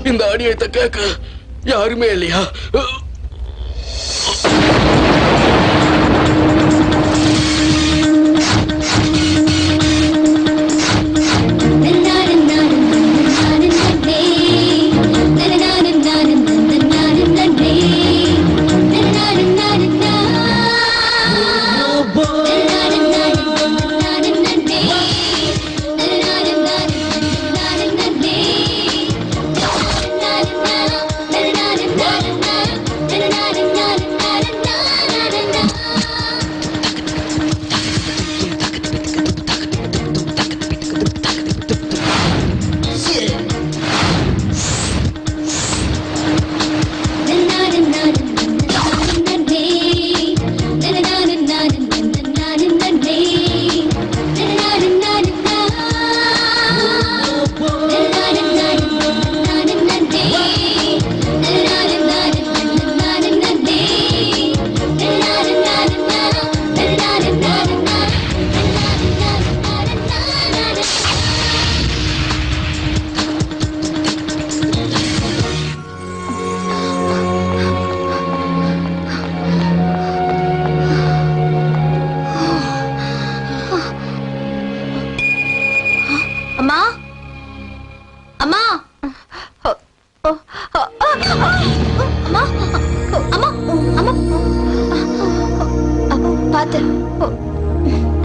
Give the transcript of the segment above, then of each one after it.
இந்த அடியத்தை கேட்க யாருமே இல்லையா?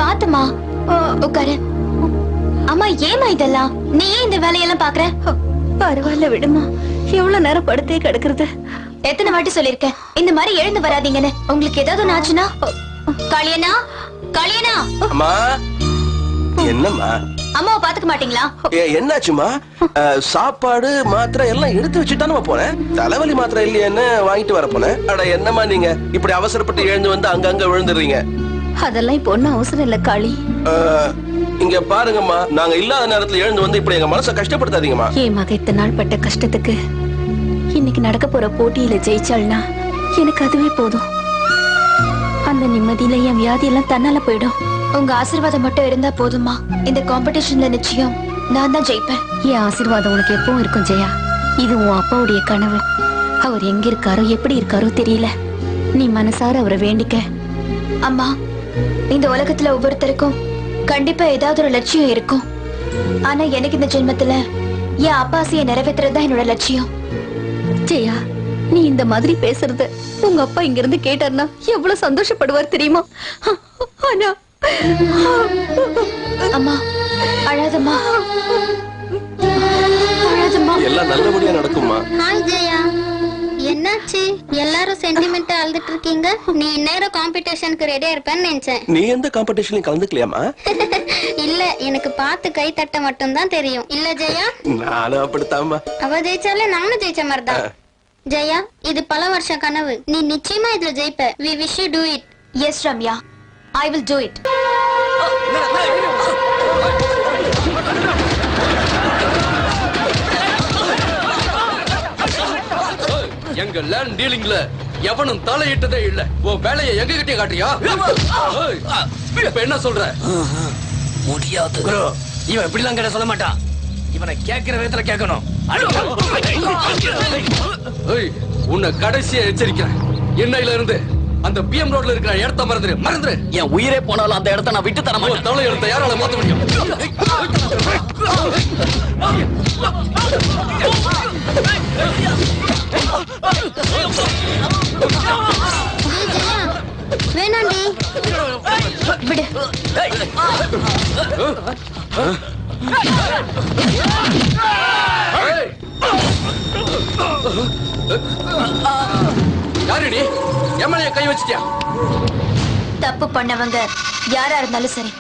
பாத்துமா உட்காரு. அம்மா ஏமா இதெல்லாம்? நீ ஏன் இந்த வேலையெல்லாம் பாக்குற? பரவாயில்ல விடுமா, எவ்வளவு நேரம் படுத்தே கிடக்குறது. எத்தனை வாட்டி சொல்லிருக்கேன் இந்த மாதிரி எழுந்து வராதீங்கன்னு. உங்களுக்கு ஏதாவது ஆச்சுன்னா? காளியனா, காளியனா. அம்மா என்னம்மா? அம்மாவை பாத்துக்க மாட்டீங்களா? என்னாச்சுமா? சாப்பாடு மாத்திரை எல்லாம் எடுத்து வச்சுட்டானு போனேன். தலைவலி மாத்திரை இல்லையன்னு வாங்கிட்டு வர போனேன். அட என்னம்மா நீங்க இப்படி அவசரப்பட்டு எழுந்து வந்து அங்கங்க விழுந்துடுறீங்க. அதெல்லாம் இப்ப ஒன்னும் அவசரம் இல்ல காளி. இங்க பாருங்கம்மா, நாங்க இல்லாத நேரத்துல எழுந்து வந்து இப்படி எங்க மனசை கஷ்டப்படுத்தாதீங்கம்மா. என் மக இத்தனை நாள் பட்ட கஷ்டத்துக்கு இன்னைக்கு நடக்க போற போட்டியில ஜெயிச்சாள்னா எனக்கு அதுவே போதும். அந்த நிம்மதியில என் வியாதி எல்லாம் தன்னால போயிடும். உங்க ஆசீர்வாதம் மட்டும் இருந்தா போதுமா? இந்த காம்படிஷன்ல நிச்சயம் நான் தான் ஜெயிப்பேன். என் ஆசீர்வாதம் உனக்கு எப்பவும் இருக்கும் ஜெயா. இது உன் அப்பாவுடைய கனவு. அவர் எங்க இருக்காரோ எப்படி இருக்காரோ தெரியல. நீ மனசார அவரை வேண்டிக்க. அம்மா, இந்த உலகத்துல ஒவ்வொருத்தருக்கும் கண்டிப்பா ஏதாவது ஒரு லட்சியம் இருக்கும். ஆனா எனக்கு இந்த ஜென்மத்துல என் அப்பாசியை நிறைவேற்றுறதுதான் என்னோட லட்சியம். ஜெயா, நீ இந்த மாதிரி பேசுறது உங்க அப்பா இங்க இருந்து கேட்டார்னா எவ்வளவு சந்தோஷப்படுவார் தெரியுமா? ஆனா அம்மா அழாதம்மா, அழாதம்மா. எல்லாம் நல்லபடியா நடக்கும்மா. ஹாய் ஜெயா, என்னாச்சு? எல்லாரும் சென்டிமெண்டா அழுதுட்டு இருக்கீங்க. நீ நேரம் காம்படிஷனுக்கு ரெடியா இருப்பேன்னு நினைச்சேன். நீ எந்த காம்படிஷன்லயும் கலந்துக்கலையாமா? இல்ல, எனக்கு பார்த்து கை தட்ட மட்டும் தான் தெரியும். இல்ல ஜெயா? நானும் அப்படித்தாமா. அவ ஜெயிச்சாலே நானும் ஜெயிச்ச மாதிரிதான். ஜெயா, இது பல வருஷ கனவு. நீ நிச்சயமா இதுல ஜெயிப்ப. We wish you do it. Yes Ramya, I will do it. எங்க லேண்ட் டீலிங்ல எவனும் தலையிட்டதே இல்ல. உன் வேலையை எங்க கிட்டே காட்டியா? இப்ப என்ன சொல்ற? முடியாது. இவன் இப்படிலாம் கேட்ட சொல்ல மாட்டான். இவனை கேட்கிற விதத்துல கேட்கணும். உன்னை கடைசியா எச்சரிக்கிறேன். என்னையில இருந்து அந்த பிஎம் ரோட்ல இருக்கிற இடத்த மறந்துரு. என் உயிரே போனாலும் அந்த இடத்த நான் விட்டு தர மாட்டேன். தலை எழுத்த யாரால மாத்த முடியும்? வேணாண்டி. விடு. யாருடி எம்எல்ஏ கை வச்சிட்டியா? தப்பு பண்ணவங்க யாரா இருந்தாலும் சரி,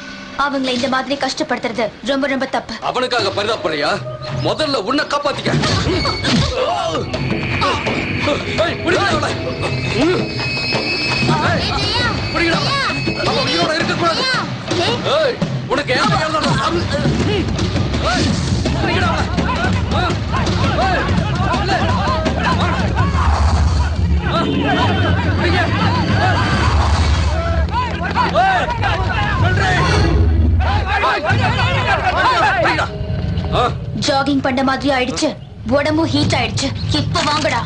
அவங்களை இந்த மாதிரி கஷ்டப்படுத்துறது ரொம்ப ரொம்ப தப்பு. அவனுக்காக பரிதாபப்படுறியா? முதல்ல உன்னை காப்பாத்திக்க. ஏய், பிடிடா அவனை. பிடிடா. அவன் உயிரோட இருக்கக்கூடாது. ஏய், உனக்கு என்ன எழுதணும்? ஏய், பிடிடா அவனை. ஏய், இல்ல. பிடிங்க. ஏய், வெல்றே. பிடிடா. ஜாகிங் பண்ண மாதிரி ஆயிடுச்சு, உடம்பும் ஹீட் ஆயிடுச்சு. இப்ப வாங்கடா.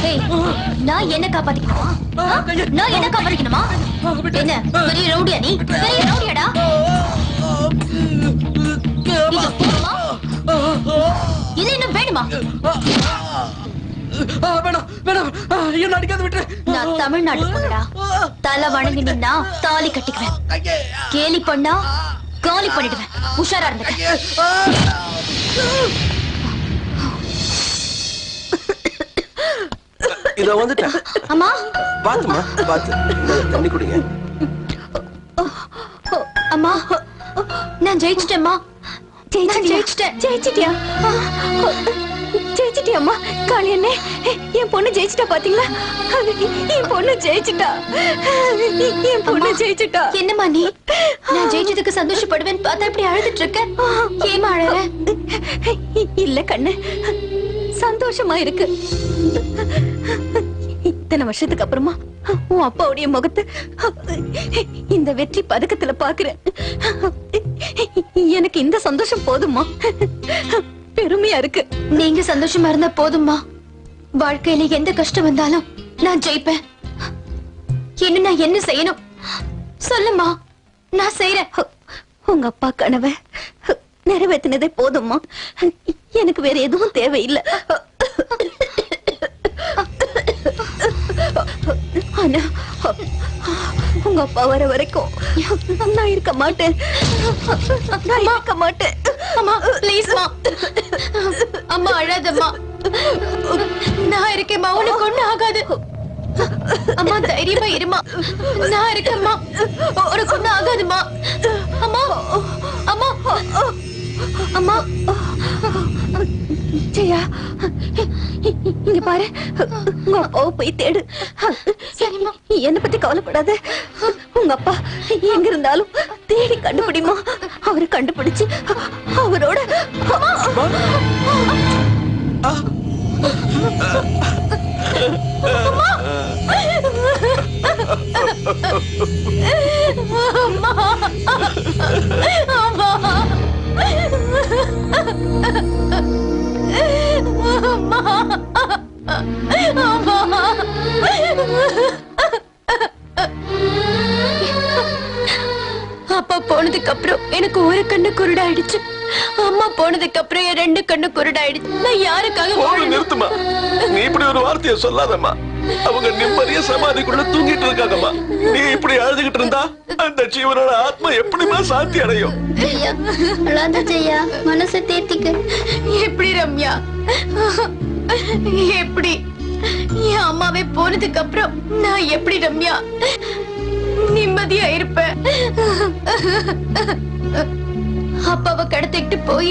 ஏய், நான் என்ன காப்பாத்திக்கணுமா? நான் என்ன காப்பாத்திக்கணுமா? என்ன பெரிய ரவுடியா நீ? பெரிய ரவுடியாடா? இது போதுமா? இது இன்னும் வேணுமா? வேணாம் வேணாம், என்ன அடிக்காத விட்டு. நான் தமிழ்நாட்டு பொண்ணுடா. தலை வணங்கி நின்னா தாலி கட்டிக்குவேன். கேலி பண்ணா காலி பண்ணிடுவேன். உஷாரா இருந்துக்க. இத வந்துட்டேன். அம்மா, பாத்துமா, பாத்து. தண்ணி குடிங்க. அம்மா, நான் ஜெயிச்சிட்டேம்மா. ஜெயிச்சிட்டியா? ஜெயிச்சிட்டியாம்மா? காளியண்ணே, என் பொண்ணு ஜெயிச்சிட்டா பாத்தீங்களா? என் பொண்ணு ஜெயிச்சிட்டா. என் பொண்ணு ஜெயிச்சிட்டா. என்னம்மா நீ? நான் ஜெயிச்சதுக்கு சந்தோஷப்படுவேன் பார்த்தா இப்படி அழுதுட்டு இருக்க. ஏமா அழற? இல்ல கண்ணு, சந்தோஷமா இருக்கு. இத்தனை வருஷத்துக்கு அப்புறமா உன் அப்பாவுடைய முகத்தை இந்த வெற்றி பதக்கத்துல பாக்குறேன். எனக்கு இந்த சந்தோஷம் போதுமா? பெருமையா இருக்கு. நீங்க சந்தோஷமா இருந்தா போதும்மா. வாழ்க்கையில எந்த கஷ்டம் வந்தாலும் நான் ஜெயிப்பேன். இன்னும் நான் என்ன செய்யணும் சொல்லுமா, நான் செய்யறேன். உங்க அப்பா கனவை நிறைவேற்றினதே போதும்மா. எனக்கு வேற எதுவும் தேவையில்லை. ஆனா உங்க அப்பா வர வரைக்கும் நான் இருக்க மாட்டேன். நான் இருக்க மாட்டேன். அம்மா ப்ளீஸ்மா, அம்மா அழாதம்மா. நான் இருக்கேம்மா, உனக்கு ஒண்ணு ஆகாது. அம்மா தைரியமா இருமா, நான் இருக்கேம்மா, உனக்கு ஒண்ணு ஆகாதுமா. அம்மா அம்மா அம்மா. ஜெயா, இங்க பாரு, உங்க அப்பாவை போய் தேடு. சரிம்மா. என்ன பத்தி கவலைப்படாத. உங்க அப்பா எங்க இருந்தாலும் தேடி கண்டுபிடிமா. அவரை கண்டுபிடிச்சு அவரோட அப்பா போனதுக்கு அப்புறம் எனக்கு ஒரு கண்ணு குருடாயிடுச்சு. அம்மா போனதுக்கு அப்புறம் என் 2 கண்ணு குருடாயிடுச்சு. நான் யாருக்காக வாழணும்? நிறுத்துமா, நீ இப்படி ஒரு வார்த்தையை சொல்லாதம்மா. அவங்க நிம்மதியா சமாதிக்குள்ள தூங்கிட்டு இருக்காங்கம்மா. நீ இப்படி அழுதுகிட்டு இருந்தா அந்த ஜீவனோட ஆத்மா எப்படிமா சாந்தி அடையும்? ஜெயா, அழாத ஜெயா, மனசை தேத்திக்க. எப்படி ரம்யா, எப்படி என் அம்மாவே போனதுக்கு அப்புறம் நான் எப்படி ரம்யா நிம்மதியா இருப்பேன்? அப்பாவை கடத்திட்டு போய்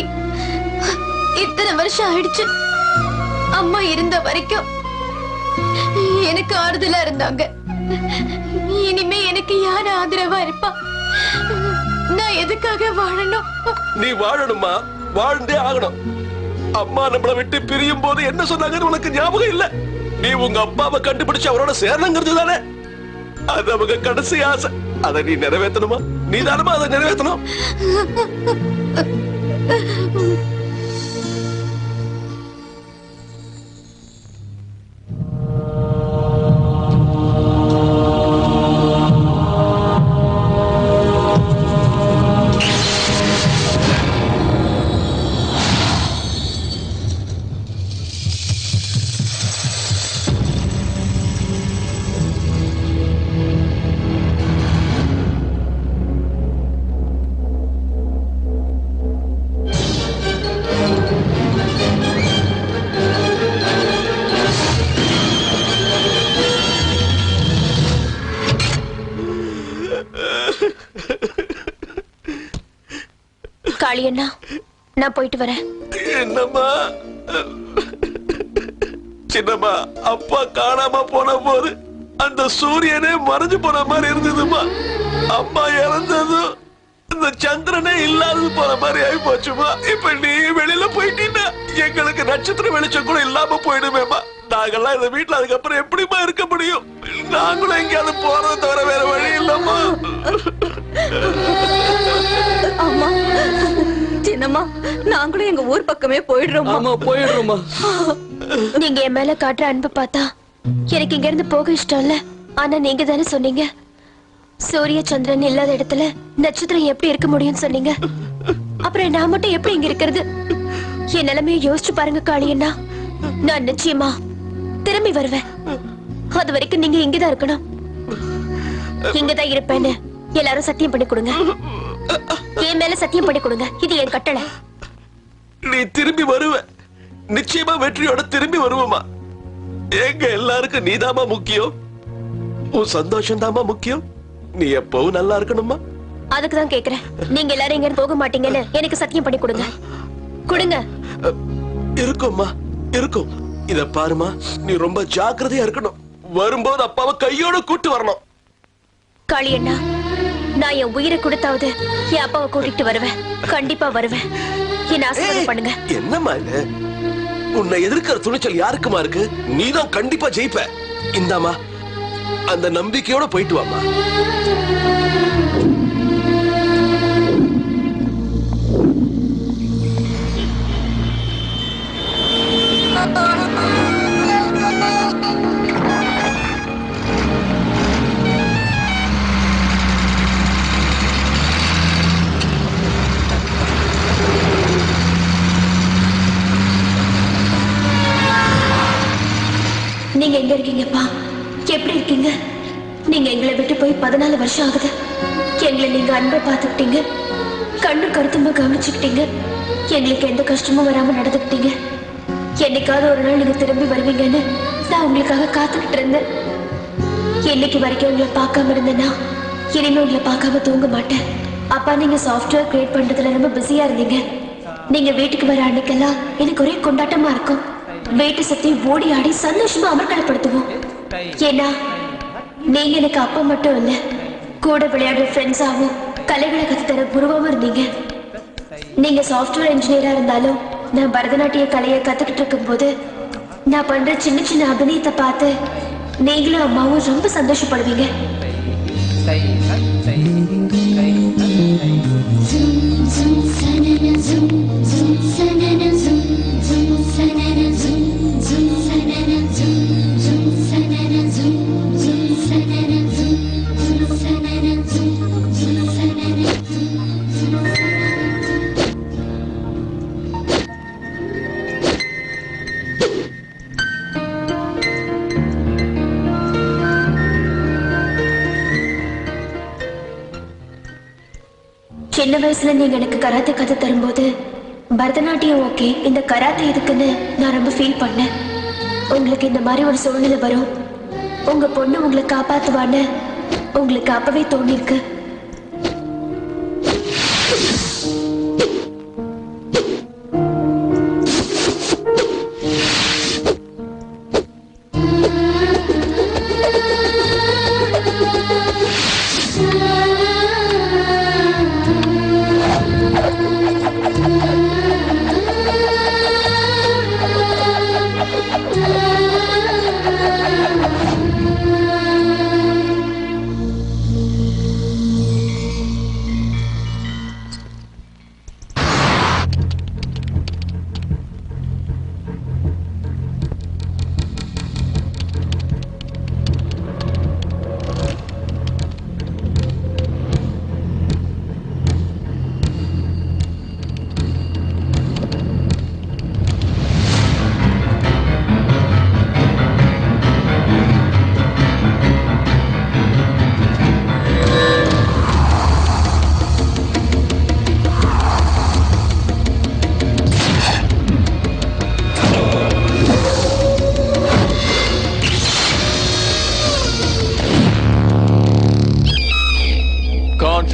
இத்தனை வருஷம் ஆயிடுச்சு. அம்மா இருந்த வரைக்கும் எனக்கு ஆறுதலா இருந்தாங்க. இனிமே எனக்கு யாரு ஆதரவா இருப்பா? நான் எதுக்காக வாழணும்? நீ வாழணுமா, வாழ்ந்தே ஆகணும். அம்மா நம்மளை விட்டு பிரியும் போது என்ன சொன்னாங்கன்னு உனக்கு ஞாபகம் இல்ல? நீ உங்க அப்பாவை கண்டுபிடிச்சு அவரோட சேரணுங்கிறது தானே அது அவங்க கடைசி ஆசை. அதை நீ நிறைவேற்றணுமா? நீ தானமா அதை நிறைவேற்றணும். காளியண்ணா, நான் போயிட்டு வரேன். என்னம்மா சின்னம்மா, அப்பா காணாம போன போது அந்த சூரியனே மறைஞ்சு போன மாதிரி இருந்ததுமா. அம்மா இறந்ததும் இந்த சந்திரனே இல்லாதது போன மாதிரி ஆகி போச்சுமா. இப்ப நீ வெளியில போயிட்டீன்னா எங்களுக்கு நட்சத்திர வெளிச்சம் கூட இல்லாம போயிடுமேமா. நாங்கெல்லாம் இந்த வீட்டுல அதுக்கப்புறம் எப்படிமா இருக்க முடியும்? நாங்களும் எங்கேயாவது போறதை தவிர வேற வழி இல்லம்மா. அம்மா, சின்னம்மா, நாங்களும் எங்க ஊர் பக்கமே போயிடுறோம். ஆமா, போயிடுறோமா. நீங்க என் மேல காட்டுற அன்பு பார்த்தா எனக்கு இங்க இருந்து போக இஷ்டம் இல்ல. ஆனா நீங்க தானே சொன்னீங்க சூரிய சந்திரன் இல்லாத இடத்துல நட்சத்திரம் எப்படி இருக்க முடியும் சொன்னீங்க. அப்புறம் நான் மட்டும் எப்படி இங்க இருக்கிறது? என் நிலைமையை யோசிச்சு பாருங்க காளியண்ணா. நான் நிச்சயமா திரும்பி வருவேன். அது வரைக்கும் நீங்க இங்கதான் இருக்கணும். இங்கதான் இருப்பேன்னு எல்லாரும் சத்தியம் பண்ணி கொடுங்க. என் மேல சத்தியம் பண்ணி கொடுங்க. இது என் கட்டளை. நீ திரும்பி வருவ, நிச்சயமா வெற்றியோட திரும்பி வருவமா. எங்க எல்லாருக்கும் நீதாமா முக்கியம். உன் சந்தோஷம் தாமா முக்கியம். நீ எப்பவும் நல்லா இருக்கணுமா. அதுக்குதான் கேக்குறேன். நீங்க எல்லாரும் இங்க போக மாட்டீங்கன்னு எனக்கு சத்தியம் பண்ணி கொடுங்க. கொடுங்க. இருக்கும்மா, இருக்கும். இத பாருமா, நீ ரொம்ப ஜாக்கிரதையா இருக்கணும். வரும்போது அப்பாவை கையோட கூட்டு வரணும். காளியண்ணா, நான் என் உயிரை கொடுத்தாவது என் அப்பாவை கூட்டிட்டு வருவேன். கண்டிப்பா வருவேன். என்ன ஆசீர்வாதம் பண்ணுங்க. என்னம்மா இது? உன்னை எதிர்க்கிற துணிச்சல் யாருக்குமா இருக்கு? நீதான் கண்டிப்பா ஜெயிப்ப. இந்தாமா, அந்த நம்பிக்கையோட போயிட்டு வாமா. நீங்க எங்க இருக்கீங்கப்பா? எப்படி இருக்கீங்க? நீங்க எங்களை விட்டு போய் 14 வருஷம் ஆகுது. எங்களை நீங்க அன்பை பார்த்துக்கிட்டீங்க, கண்ணு கருத்துமா கவனிச்சுக்கிட்டீங்க, எங்களுக்கு எந்த கஷ்டமும் வராம நடந்துக்கிட்டீங்க. என்னைக்காவது ஒரு நாள் நீங்க திரும்பி வருவீங்கன்னு நான் உங்களுக்காக காத்துக்கிட்டு இருந்தேன். என்னைக்கு வரைக்கும் உங்களை பார்க்காம இருந்தேன்னா இனிமே உங்களை பார்க்காம தூங்க மாட்டேன். அப்பா, நீங்க சாஃப்ட்வேர் கிரியேட் பண்றதுல ரொம்ப பிஸியா இருந்தீங்க. நீங்க வீட்டுக்கு வர அன்னைக்கெல்லாம் எனக்கு ஒரே கொண்டாட்டமா இருக்கும். வீட்டு சுத்தி ஓடி ஆடி சந்தோஷமா அமர்க்கலப்படுத்துவோம். ஏன்னா நீங்க எனக்கு அப்பா மட்டும் இல்ல, கூட விளையாடுற ஃப்ரெண்ட்ஸாவும் கலைகளை கத்துத்தர குருவாவும் இருந்தீங்க. நீங்க சாஃப்ட்வேர் இன்ஜினியரா இருந்தாலும் நான் பரதநாட்டிய கலையை கத்துக்கிட்டு இருக்கும் போது நான் பண்ற சின்ன சின்ன அபிநயத்தை பார்த்து நீங்களும் அம்மாவும் ரொம்ப சந்தோஷப்படுவீங்க. சின்ன வயசுல நீங்க எனக்கு கராத்தே கத்து தரும்போது பரதநாட்டியம் ஓகே, இந்த கராத்தே எதுக்குன்னு நான் ரொம்ப ஃபீல் பண்ணேன். உங்களுக்கு இந்த மாதிரி ஒரு சூழ்நிலை வரும், உங்க பொண்ணு உங்களை காப்பாத்துவான்னு உங்களுக்கு அப்பவே தோணிருக்கு.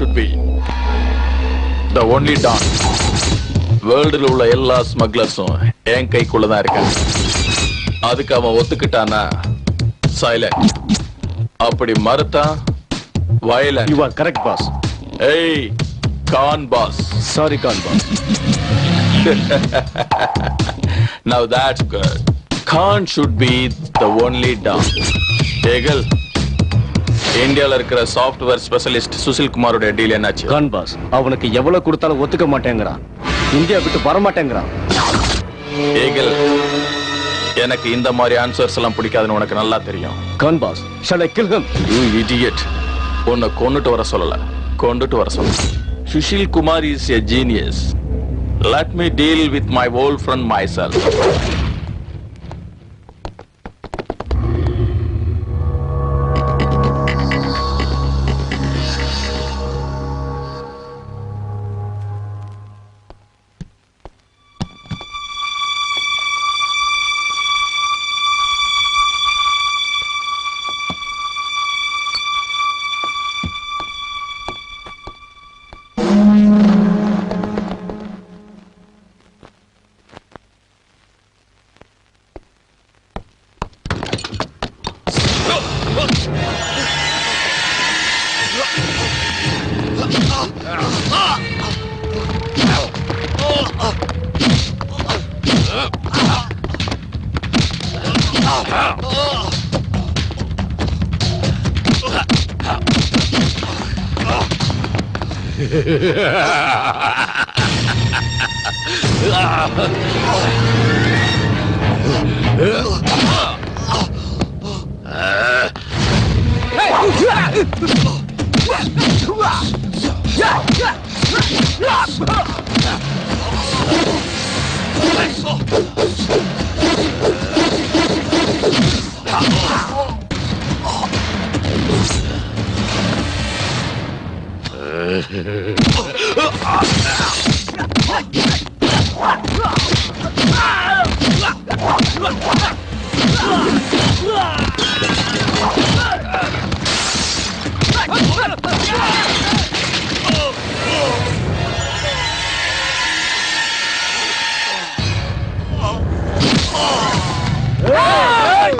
should be the only don. வேர்ல்டுல உள்ள எல்லா ஸ்மக்லர்ஸும் என் கைக்குள்ளதான் இருக்காங்க. அதுக்கு அவன் ஒத்துக்கிட்டானா சைலண்ட், அப்படி மறுத்தா violent. You are correct, boss. Hey, Khan boss. Sorry, Khan boss. Now that's good. Khan should be the only don. Eagle, இந்தியால இருக்கிற சாஃப்ட்வேர் ஸ்பெஷலிஸ்ட் சுசில் குமாரோட டீல் என்னாச்சு? Khan boss, அவனுக்கு எவ்வளவு கொடுத்தாலும் ஒத்துக்க மாட்டேங்கிறான். இந்தியா விட்டு வர மாட்டேங்கிறான். Eagle, எனக்கு இந்த மாதிரி ஆன்சர்ஸ் எல்லாம் பிடிக்காதுன்னு உனக்கு நல்லா தெரியும். Khan boss, shall I kill him? You idiot. உன்னை கொன்னுட்டு வர சொல்லல, கொண்டுட்டு வர சொல்ல. Sushil Kumar is a genius. Let me deal with my old friend myself.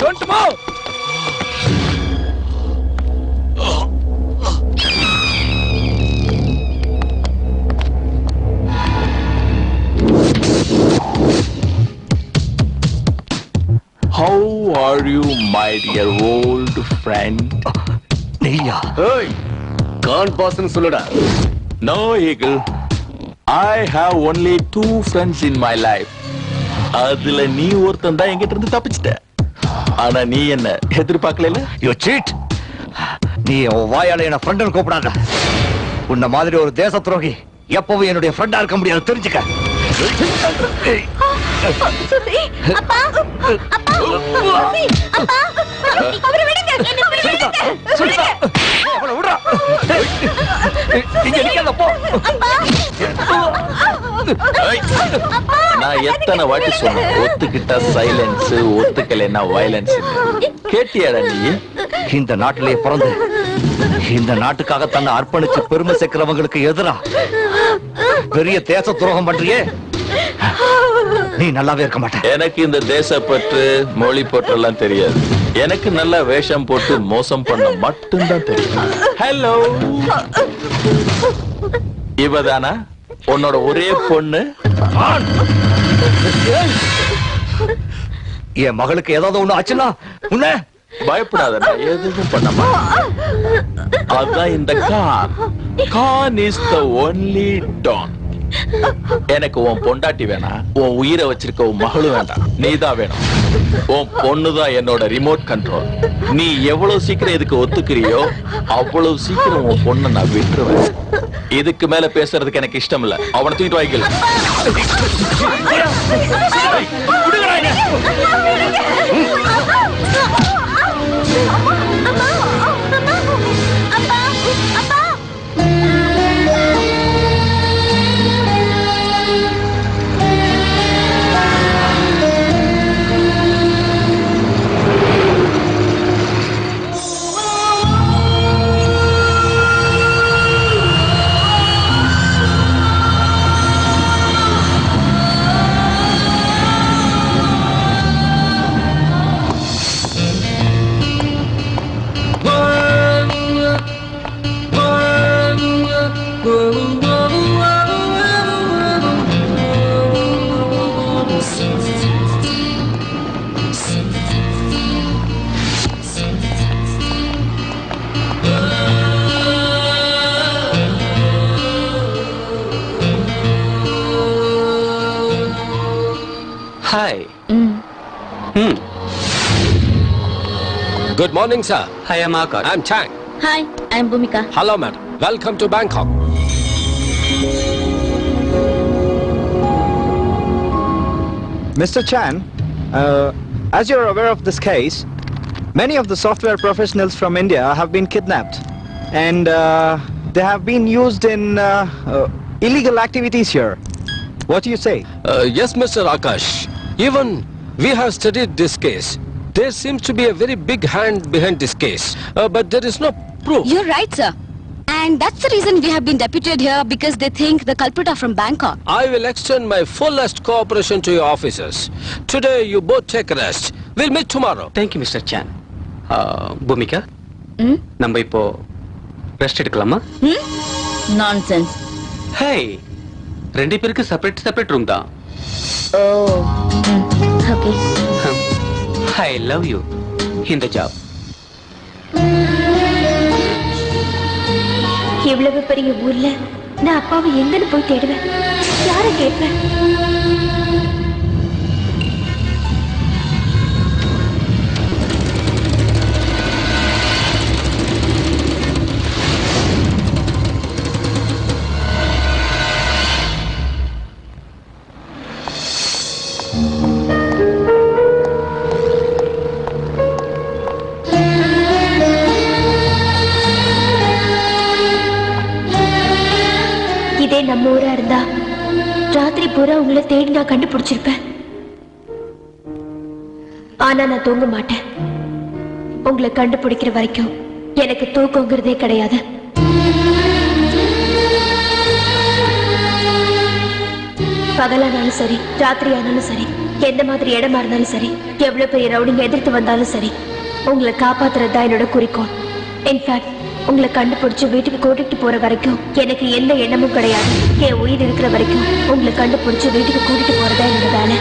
Don't move! Are you my dear old friend? நீயா கான் பாஸ்ன்னு சொல்லுடா. No, Eagle. I have only 2 friends in my life. அதுல நீ ஒருத்தன் தான் என்கிட்ட இருந்து தப்பிச்சிட்ட. ஆனா நீ என்ன எதிர்பார்க்கல? You cheat. நீ உன் வாயால என்ன ஃப்ரெண்ட்னு கூப்பிடாத. உன்ன மாதிரி ஒரு தேச துரோகி எப்பவும் என்னுடைய ஃப்ரெண்டா இருக்க முடியாது, தெரிஞ்சுக்க. சுசி, அப்பா, அப்பா, சுசி, அப்பா, அவரை விடுங்க, என்னை விடுங்க, விடுங்க. அவளை விடுறா. இங்க நிக்காத, போ. நான் எத்தனை வாட்டி சொன்னேன், ஒத்துக்கிட்டா சைலன்ஸ், ஒத்துக்கலைன்னா வயலன்ஸ். கேட்டியாடா நீ? இந்த நாட்டிலே பிறந்து இந்த நாட்டுக்காக தன்னை அர்ப்பணிச்சு பெருமை சேர்க்கிறவங்களுக்கு எதிரா பெரிய தேச துரோகம் பண்றியே, நீ நல்லாவே இருக்க மாட்டேன். எனக்கு இந்த தேசப்பற்று மொழி பற்று எல்லாம் தெரியாது. எனக்கு நல்ல வேஷம் போட்டு மோசம் பண்ண மட்டும்தான் தெரியும். ஹலோ, இவதானா உன்னோட ஒரே பொண்ணு? என் மகளுக்கு ஏதாவது ஒண்ணு ஆச்சுன்னா உன்ன பயப்படாத, நான் எதுவும் பண்ண மாட்டேன். அதான் இந்த Khan is the only don. எனக்கு உன் பொண்டாட்டி வேணாம், உன் உயிரை வச்சிருக்க உன் மகளும் வேண்டாம், நீதான் வேணும். உன் பொண்ணுதான் என்னோட ரிமோட் கண்ட்ரோல். நீ எவ்வளவு சீக்கிரம் இதுக்கு ஒத்துக்கிறியோ அவ்வளவு சீக்கிரம் உன் பொண்ணை நான் விட்டுருவேன். இதுக்கு மேல பேசுறதுக்கு எனக்கு இஷ்டம் இல்ல. அவனை தூக்கிட்டு வாய்க்கல. Hi. Good morning, sir. Hi, I'm Akash. I'm Chang. Hi, I am Bhumika. Hello, madam. Welcome to Bangkok. Mr. Chan, as you're aware of this case, many of the software professionals from India have been kidnapped and they have been used in illegal activities here. What do you say? Yes, Mr. Akash. Even we have studied this case. There seems to be a very big hand behind this case, but there is no proof. You're right, sir. And that's the reason we have been deputed here, because they think the culprit are from Bangkok. I will extend my fullest cooperation to your officers. Today, you both take rest. We'll meet tomorrow. Thank you, Mr. Chan. Bhumika, நம்ம இப்போ rest எடுக்கலாமா? Nonsense. ஹே, ரெண்டு பேருக்கு separate room தான். ஓ, okay. I love you. இந்த job. இவ்வளவு பெரிய ஊர்ல நான் அப்பாவை எங்கன்னு போய் தேடுவேன்? யார கேட்பேன்? இதே நம்ம ஊரா இருந்தா ராத்திரி பூரா உங்களை தேடி நான் கண்டுபிடிச்சிருப்பேன். ஆனா நான் தூங்க மாட்டேன். உங்களை கண்டுபிடிக்கிற வரைக்கும் எனக்கு தூக்கங்கிறதே கிடையாது. பகலானாலும் சரி, ராத்திரி ஆனாலும் சரி, எந்த மாதிரி இடமா இருந்தாலும் சரி, எவ்வளவு பெரிய ரவுடிங்க எதிர்த்து வந்தாலும் சரி, உங்களை காப்பாத்துறது தான் என்னோட குறிக்கோள். இன்ஃபேக்ட் உங்களை கண்டுபிடிச்சு வீட்டுக்கு கூட்டிட்டு போற வரைக்கும் எனக்கு எந்த எண்ணமும் கிடையாது. என் உயிர் இருக்கிற வரைக்கும் உங்களை கண்டுபிடிச்சு வீட்டுக்கு கூட்டிட்டு போறதா என்னோட வேலை.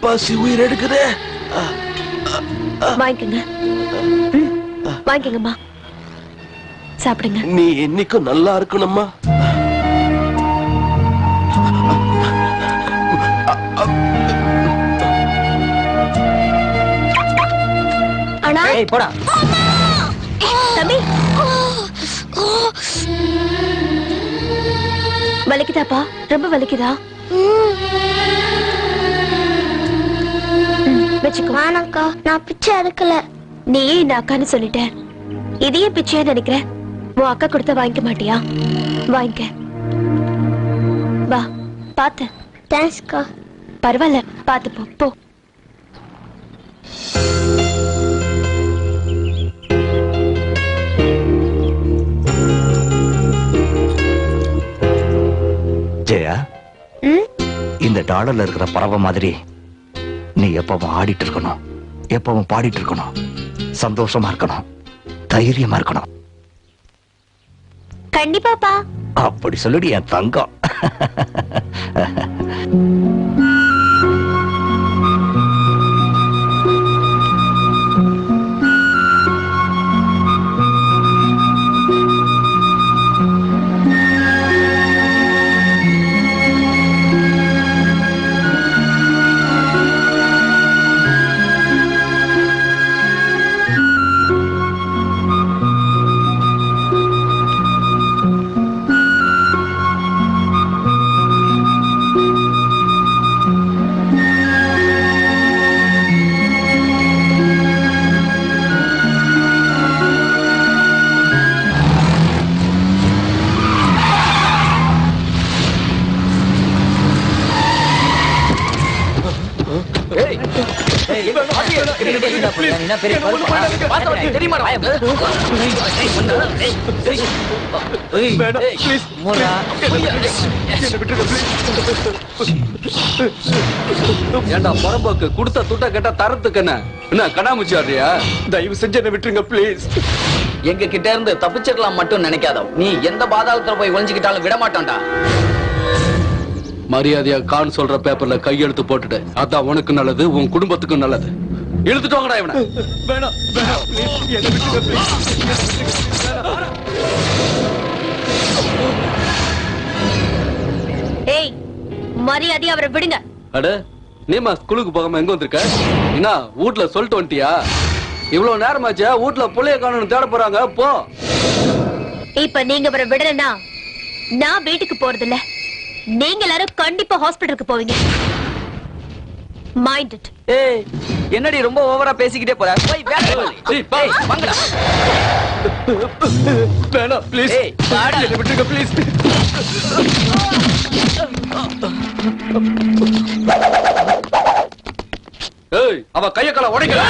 பசி உயிர் எடுக்குதே. வாங்கிக்கோங்க. வாங்கிக்கோங்கம்மா, சாப்பிடுங்க. நீ என்னைக்கும் நல்லா இருக்கணும்மா. அண்ணா, போடா. தம்பி, வலிக்குதாப்பா? ரொம்ப வலிக்குதா? வச்சுக்கோ. வேணாக்கா, நான் பிச்சை எடுக்கல. நீ ஏன் இந்த அக்கான்னு சொல்லிட்ட? இதையே பிச்சையா நினைக்கிற? உன் அக்கா கொடுத்த வாங்கிக்க மாட்டியா? வாங்கிக்க. வா, பாத்து. தேங்க்ஸ்க்கா. பரவாயில்ல, பாத்து போ. போ. ஜெயா, இந்த டாலர்ல இருக்கிற பறவை மாதிரி நீ எப்பவும் ஆடிட்டு இருக்கணும், எப்பவும் பாடிட்டு இருக்கணும், சந்தோஷமா இருக்கணும், தைரியமா இருக்கணும். கண்டிப்பாப்பா. அப்படி சொல்லுடி என் தங்கம். ஏண்டா பரம்போக்கு கொடுத்த துட்ட கேட்டா தரத்துக்கு என்ன கண்ணாமூச்சி ஆடுறியா? தயவு செஞ்சு என்ன விட்டுருங்க ப்ளீஸ். எங்க கிட்ட இருந்து தப்பிச்சிடலாம் மட்டும் நினைக்காத. நீ எந்த பாதாளத்துல போய் ஒளிஞ்சுக்கிட்டாலும் விட மாட்டோம்டா. மரியாதையா கான் சொல்ற பேப்பர்ல கையெழுத்து போட்டுட்டு, அதான் உனக்கு நல்லது, உன் குடும்பத்துக்கும் நல்லது. இழுத்துட்டு வாங்கடா இவனை. வேணாம் வேணாம் ப்ளீஸ், என்ன விட்டுருங்க ப்ளீஸ். ஏய், மரியாதையா அவரை விடுங்க. அட, நீமா ஸ்கூலுக்கு போகாம எங்க வந்திருக்க? என்ன வீட்ல சொல்லிட்டு வந்துட்டியா? இவ்வளவு நேரமாச்சா? வீட்ல புள்ளைய காணணும் தேட போறாங்க. போ. இப்ப நீங்க அவரை விடலன்னா நான் வீட்டுக்கு போறது இல்ல. நீங்க எல்லாரும் கண்டிப்பா ஹாஸ்பிடலுக்கு போவீங்க. Mind it. ஏய், என்னடி ரொம்ப ஓவரா பேசிக்கிட்டே போற? போய் வேலைய பாரு. ஏய், பா. ஏய், வாங்கடா. வேணாம் ப்ளீஸ், ஏய், வாடா. என்ன விட்டுருங்க ப்ளீஸ். ஏய், அவ கைய கால உடைக்கல.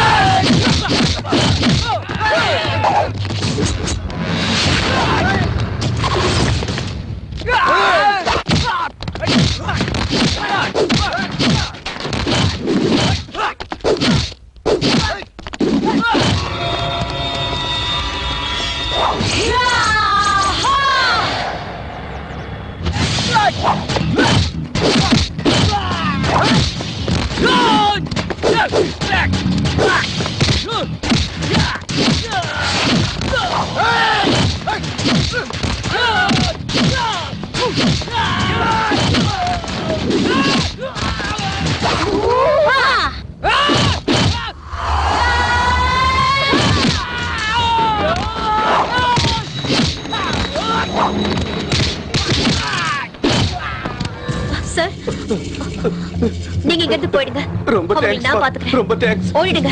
சார், நீங்க இங்க இருந்து போயிடுங்க. ரொம்ப அவங்களை தேங்க்ஸ். நான் பாத்துக்கிறேன். ரொம்ப thanks. ஓடிடுங்க.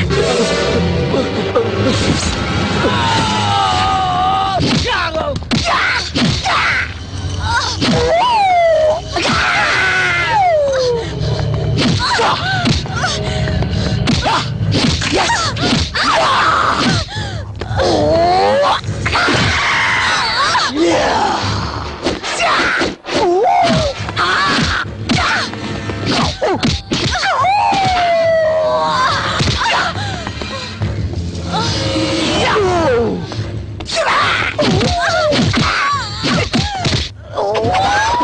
Oh!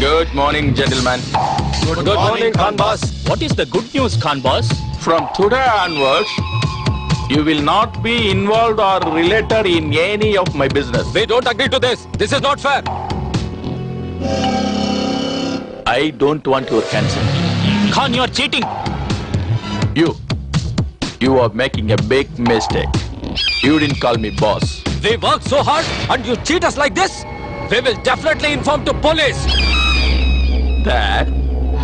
Good morning, gentlemen. Good morning, Khan boss. What is the good news, Khan boss? From today onwards, you will not be involved or related in any of my business. We don't agree to this. This is not fair. I don't want your consent. Khan, you are cheating. You are making a big mistake. You didn't call me boss. We work so hard and you cheat us like this? We will definitely inform to police. That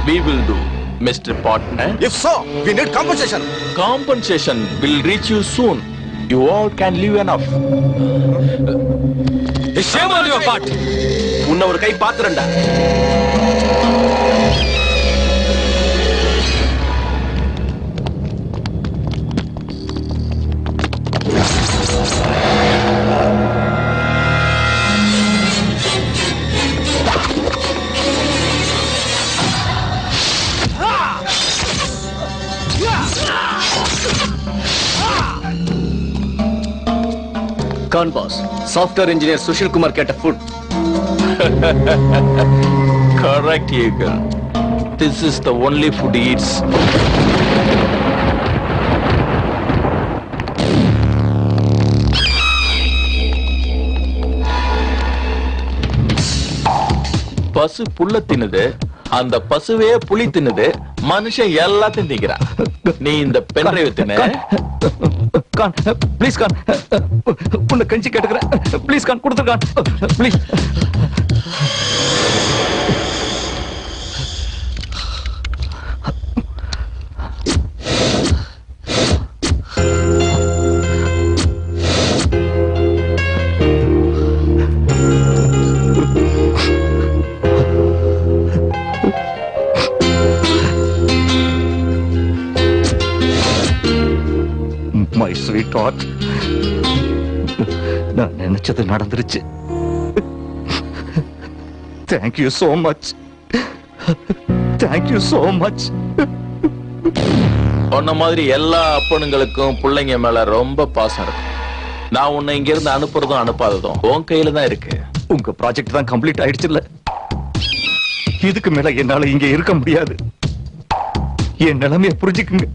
we will do, Mr. Partner. If so, we need compensation. Compensation will reach you soon. You all can live enough. Shame on your part. உன்னை ஒரு கை பாத்துறேன்டா. Khan boss, software engineer Sushil Kumar கேட்ட food. Correct, Eagle. This is the only food he eats. பசு புல்ல தின்னுது, அந்த பசுவே புலி தின்னுது, மனுஷன் எல்லாத்தையும் திங்கிறான். நீ இந்த பென்ட்ரைவ் தின்னு. கான் ப்ளீஸ் கான், உன்னை கஞ்சி கேட்டுக்கிறேன். ப்ளீஸ் கான் கொடுத்துரு கான், ப்ளீஸ். My sweetheart, நான் நினைச்சது நடந்துருச்சு. Thank you so much. Thank you so much. உன்ன மாதிரி எல்லா அப்பனுங்களுக்கும் பிள்ளைங்க மேல ரொம்ப பாசம் இருக்கும். நான் உன்னை இங்க இருந்து அனுப்புறதும் அனுப்பாததும் உன் கையில தான் இருக்கு. உங்க ப்ராஜெக்ட் தான் கம்ப்ளீட் ஆயிடுச்சுல்ல, இதுக்கு மேல என்னால இங்க இருக்க முடியாது. என் நிலைமையை புரிஞ்சுக்குங்க.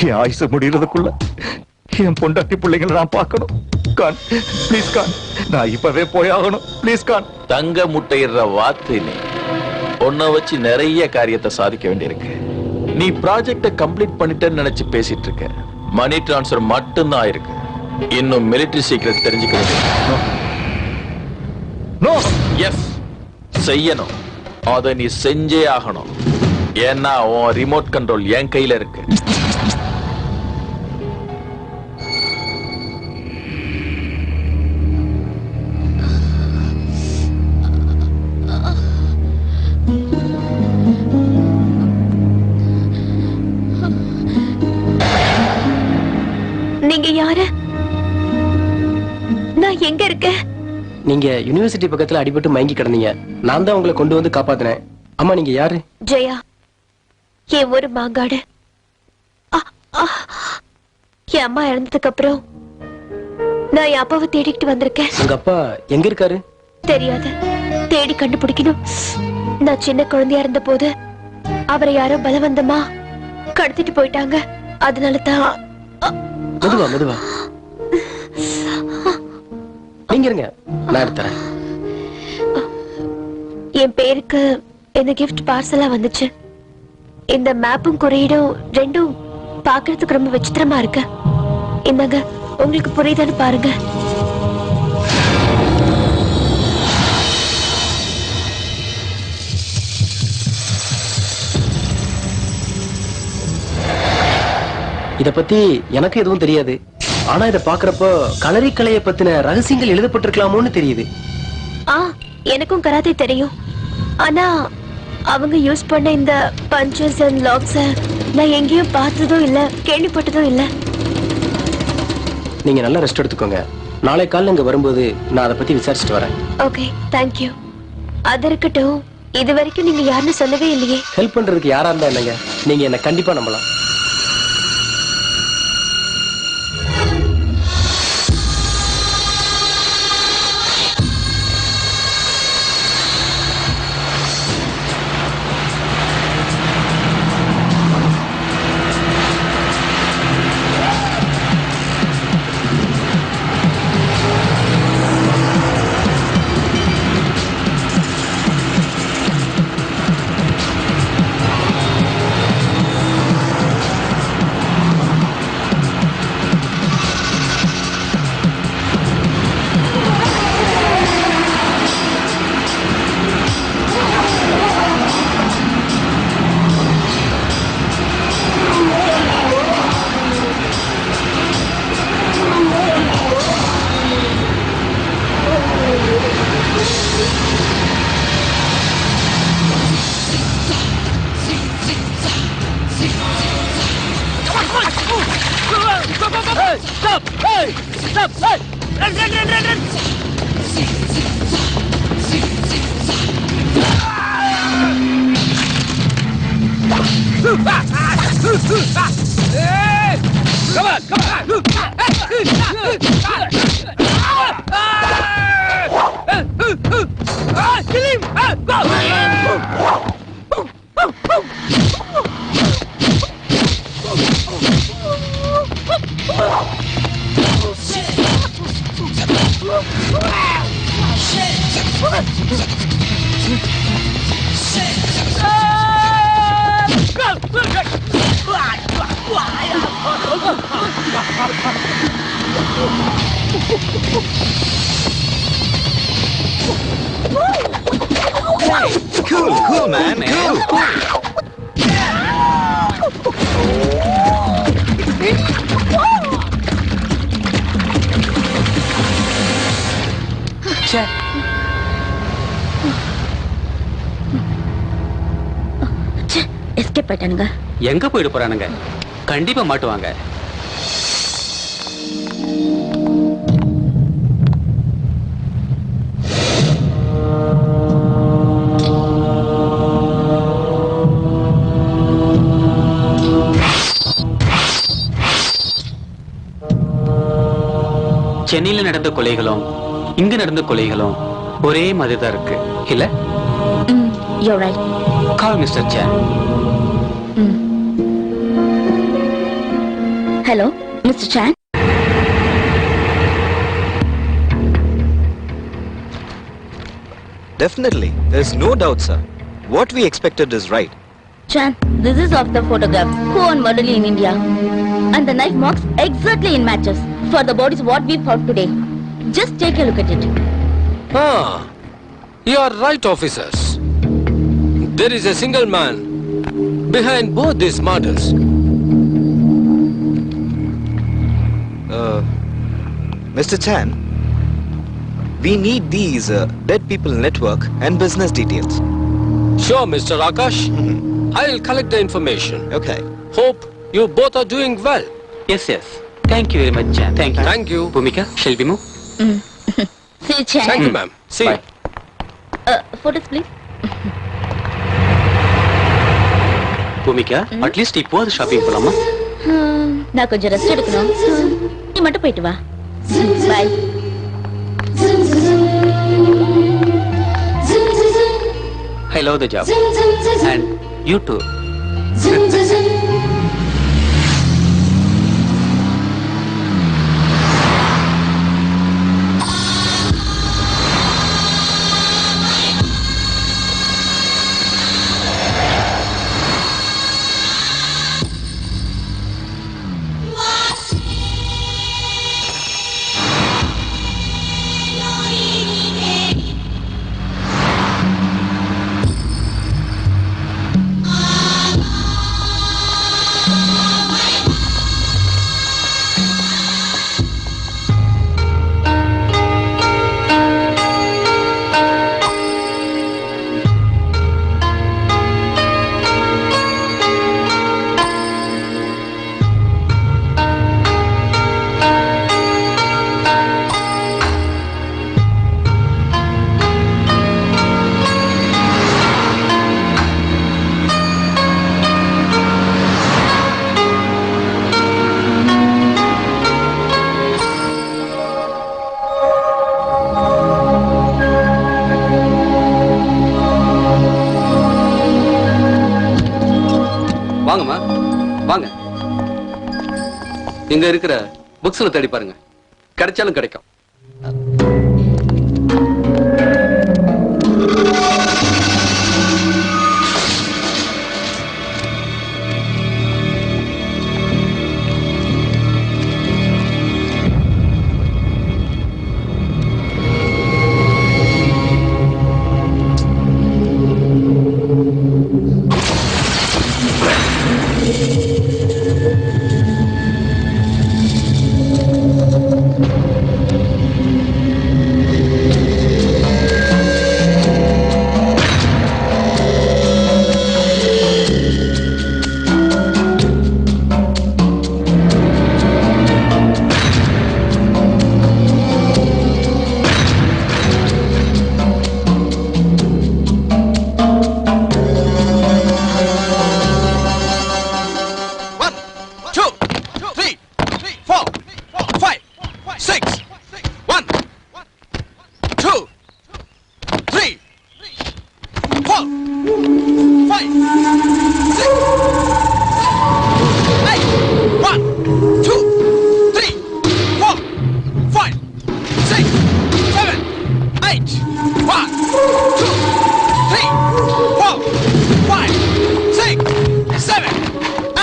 என் ஆயுசு முடியறதுக்குள்ள என் பொண்டாட்டி பிள்ளைங்களை நான் பார்க்கணும். கான் ப்ளீஸ் கான், நான் இப்பவே போயாகணும். ப்ளீஸ் கான். தங்க முட்டையிடுற வார்த்தை நீ. உன்னை வச்சு நிறைய காரியத்தை சாதிக்க வேண்டியிருக்கு. நீ ப்ராஜெக்ட கம்ப்ளீட் பண்ணிட்டேன்னு நினைச்சு பேசிட்டு இருக்க. மணி டிரான்ஸ்ஃபர் மட்டும்தான் இருக்கு. இன்னும் மிலிட்டரி சீக்ரெட் தெரிஞ்சுக்க வேண்டியது. நோ. எஸ், செய்யணும். அதை நீ செஞ்சே ஆகணும். ஏன்னா உன் ரிமோட் கண்ட்ரோல் என் கையில இருக்கு. நீங்க யாரு? நான் எங்க இருக்கேன்? நீங்க யுனிவர்சிட்டி பக்கத்துல அடிபட்டு மயங்கி கிடந்தீங்க. நான் தான் உங்களை கொண்டு வந்து காப்பாத்தினேன். அம்மா நீங்க யாரு? ஜெயா, என் ஒரு மாங்காடு. என் அம்மா இறந்ததுக்கு அப்புறம் நான் என் அப்பாவை தேடிக்கிட்டு வந்திருக்கேன். உங்க அப்பா எங்க இருக்காரு? தெரியாது, தேடி கண்டுபிடிக்கணும். நான் சின்ன குழந்தையா இருந்த போது அவரை யாரோ பலவந்தமா கடத்திட்டு போயிட்டாங்க. அதனால தான். மெதுவா மெதுவா, நீங்க இருங்க, நான் எடுத்துறேன். என் பேருக்கு இந்த கிஃப்ட் பார்சலா வந்துச்சு. இந்த மேப்பும் குறியீடும் ரெண்டும் பார்க்கிறதுக்கு ரொம்ப விசித்திரமா இருக்கு. இந்தாங்க, உங்களுக்கு புரியுதான்னு பாருங்க. இத பத்தி எனக்கு எதுவும் தெரியாது. ஆனா இத பாக்குறப்போ களரி கலைய பத்தின ரகசியங்கள் எழுதப்பட்டிருக்கலாமோன்னு தெரியுது. எனக்கும் கராத்தே தெரியும். ஆனா அவங்க யூஸ் பண்ண இந்த பஞ்சஸ் அண்ட் லாக்ஸ் நான் எங்கேயும் பார்த்ததும் இல்ல, கேள்விப்பட்டதும் இல்ல. நீங்க நல்லா ரெஸ்ட் எடுத்துக்கோங்க. நாளை காலைல இங்க வரும்போது நான் அதை பத்தி விசாரிச்சுட்டு வரேன். Okay, thank you. அது இருக்கட்டும், இது வரைக்கும் நீங்க யாருன்னு சொல்லவே இல்லையே. ஹெல்ப் பண்றதுக்கு யாரா இருந்தா என்னங்க, நீங்க என்ன கண்டிப்பா நம்பலாம். Stop! Hey! Stop! Hey! Run! Come on! Kill him! Cool, man. Cool. Escape ஆயிட்டானுங்க. எங்க போயிட போறானுங்க? கண்டிப்பா மாட்டுவாங்க. சென்னையில நடந்த கொலைகளும் இங்க நடந்த கொலைகளும் ஒரே மாதிரி தான் இருக்கு இல்ல? You're right. Call Mr. Chan. Hello, Mr. Chan. Definitely. There's no doubt, sir. What we expected is right. Chan, this is of the photograph. Who on murderly in India? And the knife marks exactly in matches for the bodies what we found today. Just take a look at it. Ah, you are right, officers. There is a single man behind both these murders. Mr. Chan, we need these dead people network and business details. Sure, Mr. Akash. I'll collect the information. Okay. Hope you both are doing well. Yes, yes. Thank you very much, Chan. Thank you. Thank you. Bhumika, shall we move? See you, Chan. Thank you, ma'am. See you. Bye. Photos, please. Bhumika at least இப்போது shopping போலாமா? நான் கொஞ்சம் rest எடுக்கணும். நீ மட்டும் போயிட்டு வா. Bye. I love the job. And you too. வாங்கம்மா வாங்க. இங்க இருக்கிற புக்ஸ்ல தேடி பாருங்க, கிடைச்சாலும் கிடைக்கும். 5, 6, 8, 1, 2, 3, 4, 5, 6, 7, 8, 1, 2, 3, 4, 5, 6, 7,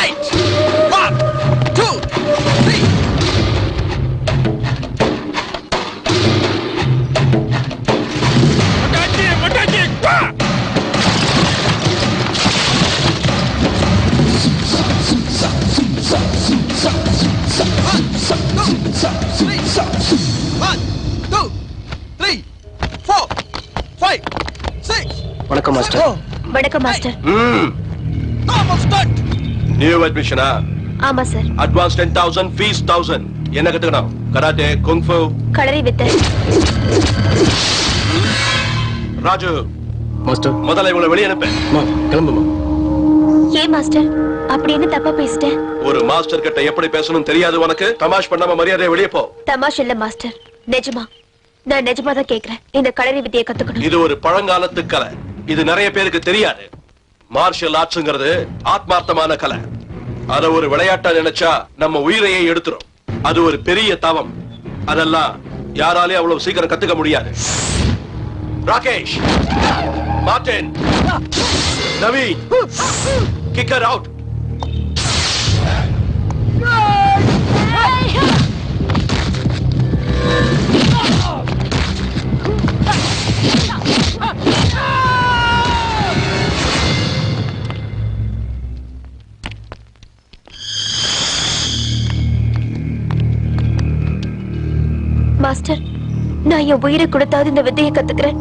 8, 1, 2, 3. வணக்கம் மாஸ்டர். வணக்கம் மாஸ்டர். நியூ அட்மிஷனா? ஆமா சார். Advance 10,000, fees 1,000. என்ன கத்துக்கணும்? கராத்தே, குங்ஃபு, களரி வித்தை. ராஜு மாஸ்டர். முதல்ல இவங்களை வெளியே அனுப்பு. கிளம்புமா. ஏன் மாஸ்டர் அப்படி என்ன தப்பா பேசிட்டேன்? ஒரு மாஸ்டர் கிட்ட எப்படி பேசணும் தெரியாது உனக்கு? தமாஷ் பண்ணாம மரியாதையை வெளியே போ. தமாஷ் இல்ல மாஸ்டர், நிஜமா. நான் நிஜமா தான் கேக்குறேன். இந்த களரி வித்தையை கத்துக்கணும். இது ஒரு பழங்காலத்து கலை. இது நிறைய பேருக்கு தெரியாது. மார்ஷியல் ஆர்ட்ஸ்ங்கிறது ஆத்மார்த்தமான கலை. அத ஒரு விளையாட்டா நினைச்சா நம்ம உயிரையே எடுத்துரும். அது ஒரு பெரிய தவம். அதெல்லாம் யாராலையும் அவ்வளவு சீக்கிரம் கத்துக்க முடியாது. Rakesh, Martin, Naveen, kick her out. Master, நான் என் உயிரை கொடுத்தாவது இந்த வித்தையை கத்துக்கிறேன்.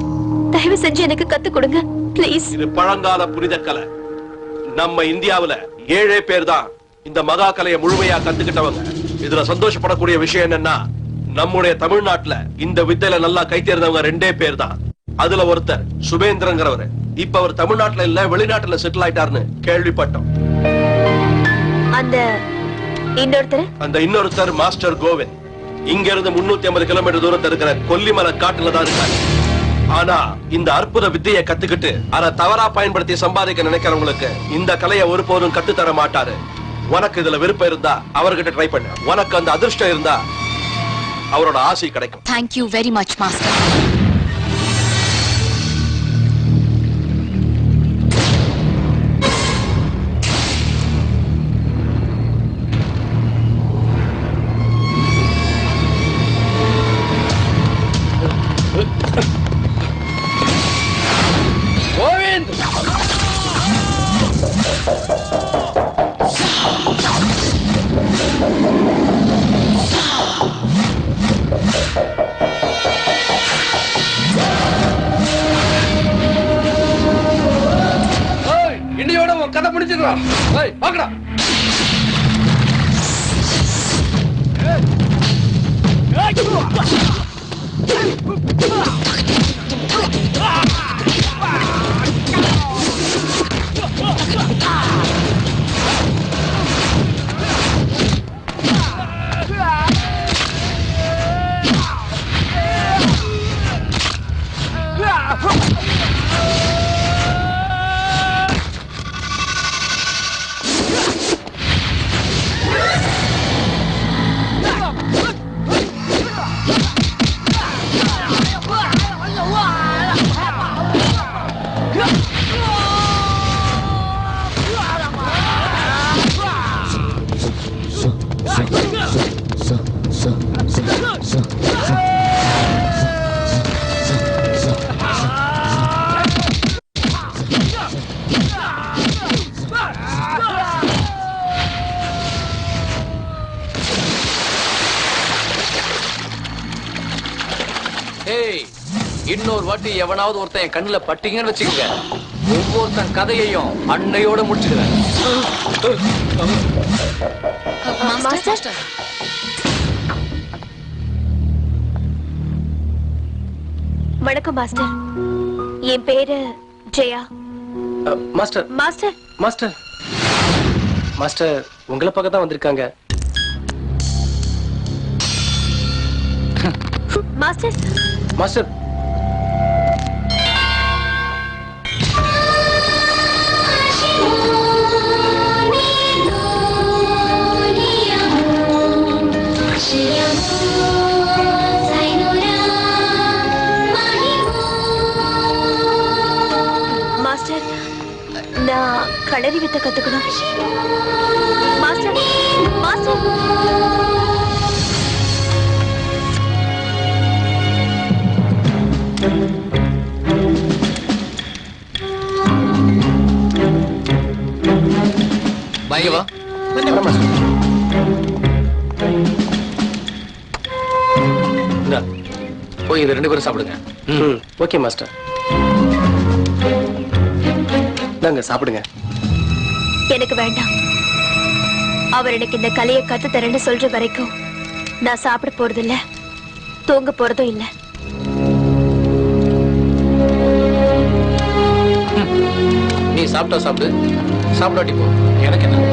தயவு செஞ்சு எனக்கு கத்து கொடுங்க ப்ளீஸ். இது பழங்கால புனித கலை. நம்ம இந்தியாவுல 7 பேர் தான் இந்த மகா கலையை முழுமையா கத்துக்கிட்டவங்க. இதுல சந்தோஷப்படக்கூடிய விஷயம் என்னன்னா, நம்முடைய தமிழ்நாட்டுல இந்த வித்தையில நல்லா கை தேர்ந்தவங்க 2 பேர் தான். அதுல ஒருத்தர் சுபேந்திரங்கிறவர். இப்ப அவர் தமிழ்நாட்டுல இல்ல வெளிநாட்டுல செட்டில் ஆயிட்டாருன்னு கேள்விப்பட்டோம். அந்த இன்னொருத்தர் மாஸ்டர் கோவிந்த். இங்க இருந்து 350 கிலோமீட்டர் தூரத்தில் இருக்கிற கொல்லிமலை காட்டுல தான் இருக்காரு. ஆனா இந்த அற்புத வித்தையை கத்துக்கிட்டு அதை தவறா பயன்படுத்தி சம்பாதிக்க நினைக்கிறவங்களுக்கு இந்த கலையை ஒருபோதும் கத்துத்தர மாட்டாரு. உனக்கு இதுல விருப்பம் இருந்தா அவர்கிட்ட ட்ரை பண்ணு. உனக்கு அந்த அதிர்ஷ்டம் இருந்தா அவரோட ஆசை கிடைக்கும். Thank you very much master. இன்னையோட உன் கதை முடிச்சிடலாம். பாக்கடா. இன்னொரு வாட்டி எவனாவது ஒருத்தன் என் கண்ணுல பட்டீங்கன்னு வச்சுக்கோங்க, ஒவ்வொருத்தன் கதையையும் அன்னையோட முடிச்சுக்கிறேன். வணக்கம் மாஸ்டர். என் பேரு Jaya. Master master master master உங்களை பக்கம் தான் வந்திருக்காங்க. மாஸ்டர் மாஸ்டர் நான் களரி வித்த கத்துக்கணும். Master, master. இங்க வா. இந்தா. போய் இது 2 பேரும் சாப்பிடுங்க. Okay master. இந்தாங்க சாப்பிடுங்க. எனக்கு வேண்டாம். அவர் எனக்கு இந்த கலையை கத்து தரேன்னு சொல்ற வரைக்கும் நான் சாப்பிட போறது இல்ல, தூங்க போறதும் இல்ல. நீ சாப்பிட்டா சாப்பிடு, சாப்பிடாட்டி போ. எனக்கு என்ன?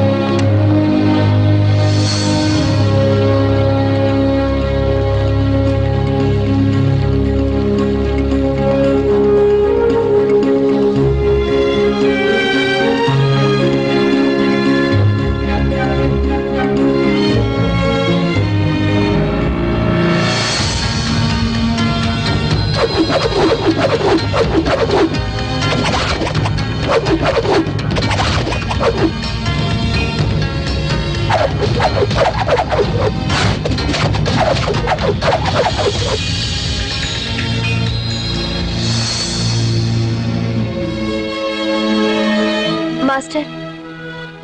மாஸ்டர்,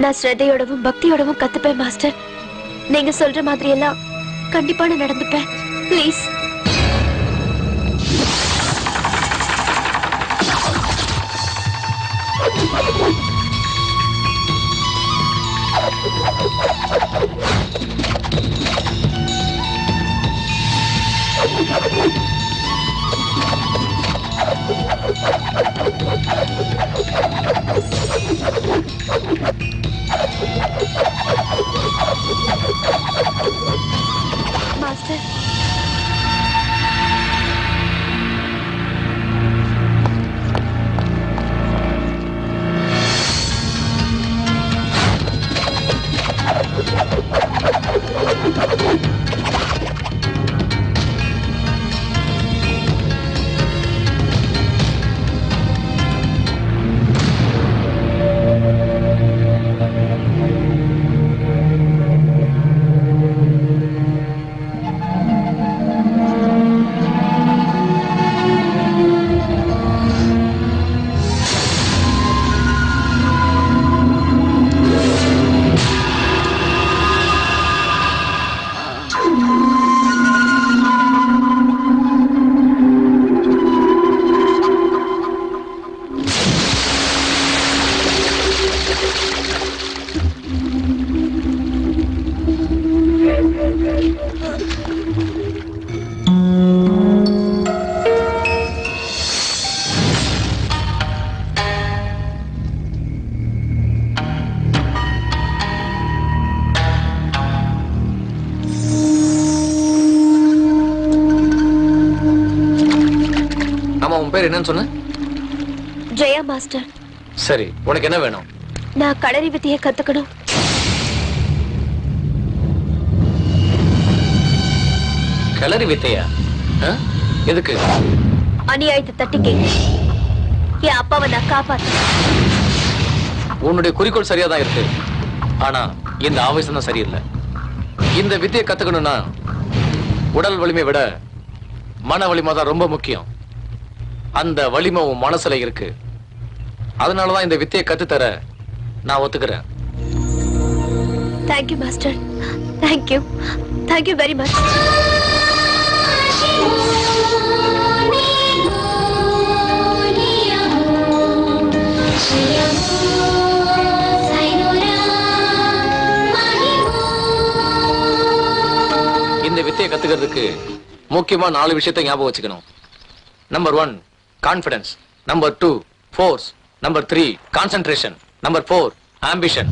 நான் ஸ்ரத்தையோடவும் பக்தியோடவும் கத்துப்பேன் மாஸ்டர். நீங்க சொல்ற மாதிரி எல்லாம் கண்டிப்பா நான் நடந்துப்பேன். ப்ளீஸ். மாஸ்டர், உன் பேர் என்னன்னு சொன்ன? ஜெயா மாஸ்டர். சரி, உனக்கு என்ன வேணும்? நான் களரி வித்தையை கத்துக்கணும். களரி வித்தையா? எதுக்கு? அநியாயத்தை தட்டி கேட்க என் அப்பாவை நான் காப்பாத்த. உன்னுடைய குறிக்கோள் சரியா தான் இருக்கு, ஆனா இந்த ஆவேசம் தான் சரியில்லை. இந்த வித்தையை கத்துக்கணும்னா உடல் வலிமை விட மன வலிமை தான் ரொம்ப முக்கியம். அந்த வலிமை உன் மனசுல இருக்கு. அதனாலதான் இந்த வித்தையை கத்துத்தர நான் ஒத்துக்கிறேன். Thank you master. Thank you. Thank you very much. இந்த வித்தையை கத்துக்கிறதுக்கு முக்கியமா 4 விஷயத்தை ஞாபகம் வச்சுக்கணும். Number 1 confidence, number 2 force, number 3 concentration, number 4 ambition.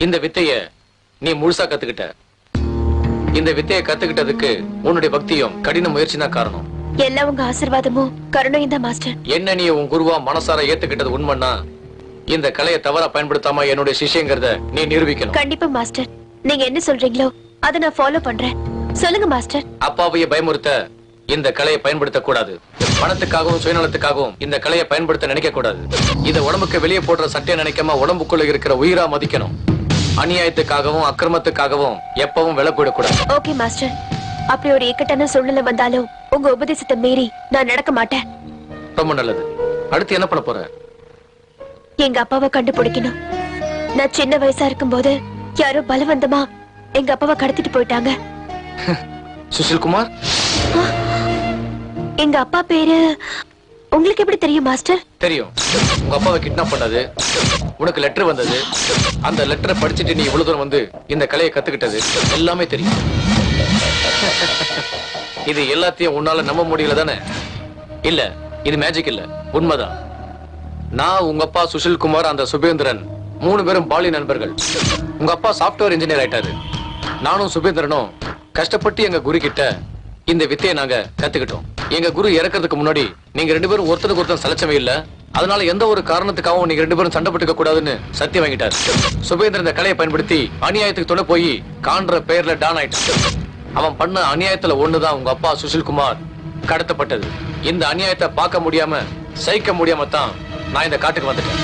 இந்த வித்தைய நீ முழுசா கத்துக்கிட்ட. இந்த வித்தைய கத்துக்கிட்டதுக்கு உன்னுடைய பக்தியும் கடின முயற்சி தான் காரணம். எல்லாம் உங்க ஆசீர்வாதமும் கருணையும் தான் மாஸ்டர். என்ன நீ உன் குருவா மனசார ஏத்துக்கிட்டது உண்மைன்னா இந்த கலையை தவறா பயன்படுத்தாம என்னுடைய சிஷ்யங்கிறத நீ நிரூபிக்கணும். கண்டிப்பா மாஸ்டர். நீங்க என்ன சொல்றீங்களோ அதை நான் ஃபாலோ பண்றேன். சொல்லுங்க மாஸ்டர். அப்பாவைய பயமுறுத்த இந்த கலையை பயன்படுத்த கூடாது. பணத்துக்காகவும் சுயநலத்துக்காகவும் இந்த கலையை பயன்படுத்த நினைக்க கூடாது. இத உடம்புக்கு வெளியே போடுற சட்டையை நினைக்காம உடம்புக்குள்ள இருக்கிற உயிரா மதிக்கணும். அநியாயத்துக்காகவும் அக்கிரமத்துக்காகவும் எப்பவும் விலை போடக்கூடாது. Okay master. அப்படி ஒரு இக்கட்டான சூழ்நிலை வந்தாலும் உங்க உபதேசத்தை மீறி நான் நடக்க மாட்டேன். ரொம்ப நல்லது. அடுத்து என்ன பண்ண போற? எங்க அப்பாவை கண்டுபிடிக்கணும். நான் சின்ன வயசா இருக்கும்போது யாரோ பலவந்தமா எங்க அப்பாவை கடத்திட்டு போயிட்டாங்க. சுஷில்குமார்? எங்க அப்பா பேரு உங்களுக்கு எப்படி தெரியும் மாஸ்டர்? தெரியும். உங்க அப்பாவை கிட்னாப் பண்ணது, உனக்கு லெட்டர் வந்தது, அந்த லெட்டரை படிச்சுட்டு நீ இவ்வளவு தூரம் வந்து இந்த கலையை கத்துக்கிட்டது எல்லாமே தெரியும். இது எல்லாத்தையும் உன்னால நம்ப முடியல தானே? இல்ல, இது மேஜிக் இல்ல, உண்மைதான். நான், உங்க அப்பா சுஷில்குமார், அந்த சுபேந்திரன் 3 பேரும் பாலி நண்பர்கள். உங்க அப்பா சாப்ட்வேர் இன்ஜினியர் ஆயிட்டாரு. நானும் சுபேந்திரனும் கஷ்டப்பட்டு எங்க குரு கிட்ட இந்த வித்தையை நாங்க கத்துக்கிட்டோம். எங்க குரு இறக்கிறதுக்கு முன்னாடி நீங்க 2 பேரும் ஒருத்தருக்கு ஒருத்தர் சலச்சமே இல்ல, அதனால எந்த ஒரு காரணத்துக்காகவும் நீங்க 2 பேரும் சண்டை போட்டுக்க கூடாதுன்னு சத்தியம் வாங்கிட்டாரு. சுபேந்திரன் இந்த கலையை பயன்படுத்தி அநியாயத்துக்கு துணை போய் காண்ற பெயர்ல டான் ஆயிட்டான். அவன் பண்ண அநியாயத்துல ஒண்ணுதான் உங்க அப்பா சுஷில்குமார் கடத்தப்பட்டது. இந்த அநியாயத்தை பார்க்க முடியாம சகிக்க முடியாம தான் நான் இந்த காட்டுக்கு வந்துட்டேன்.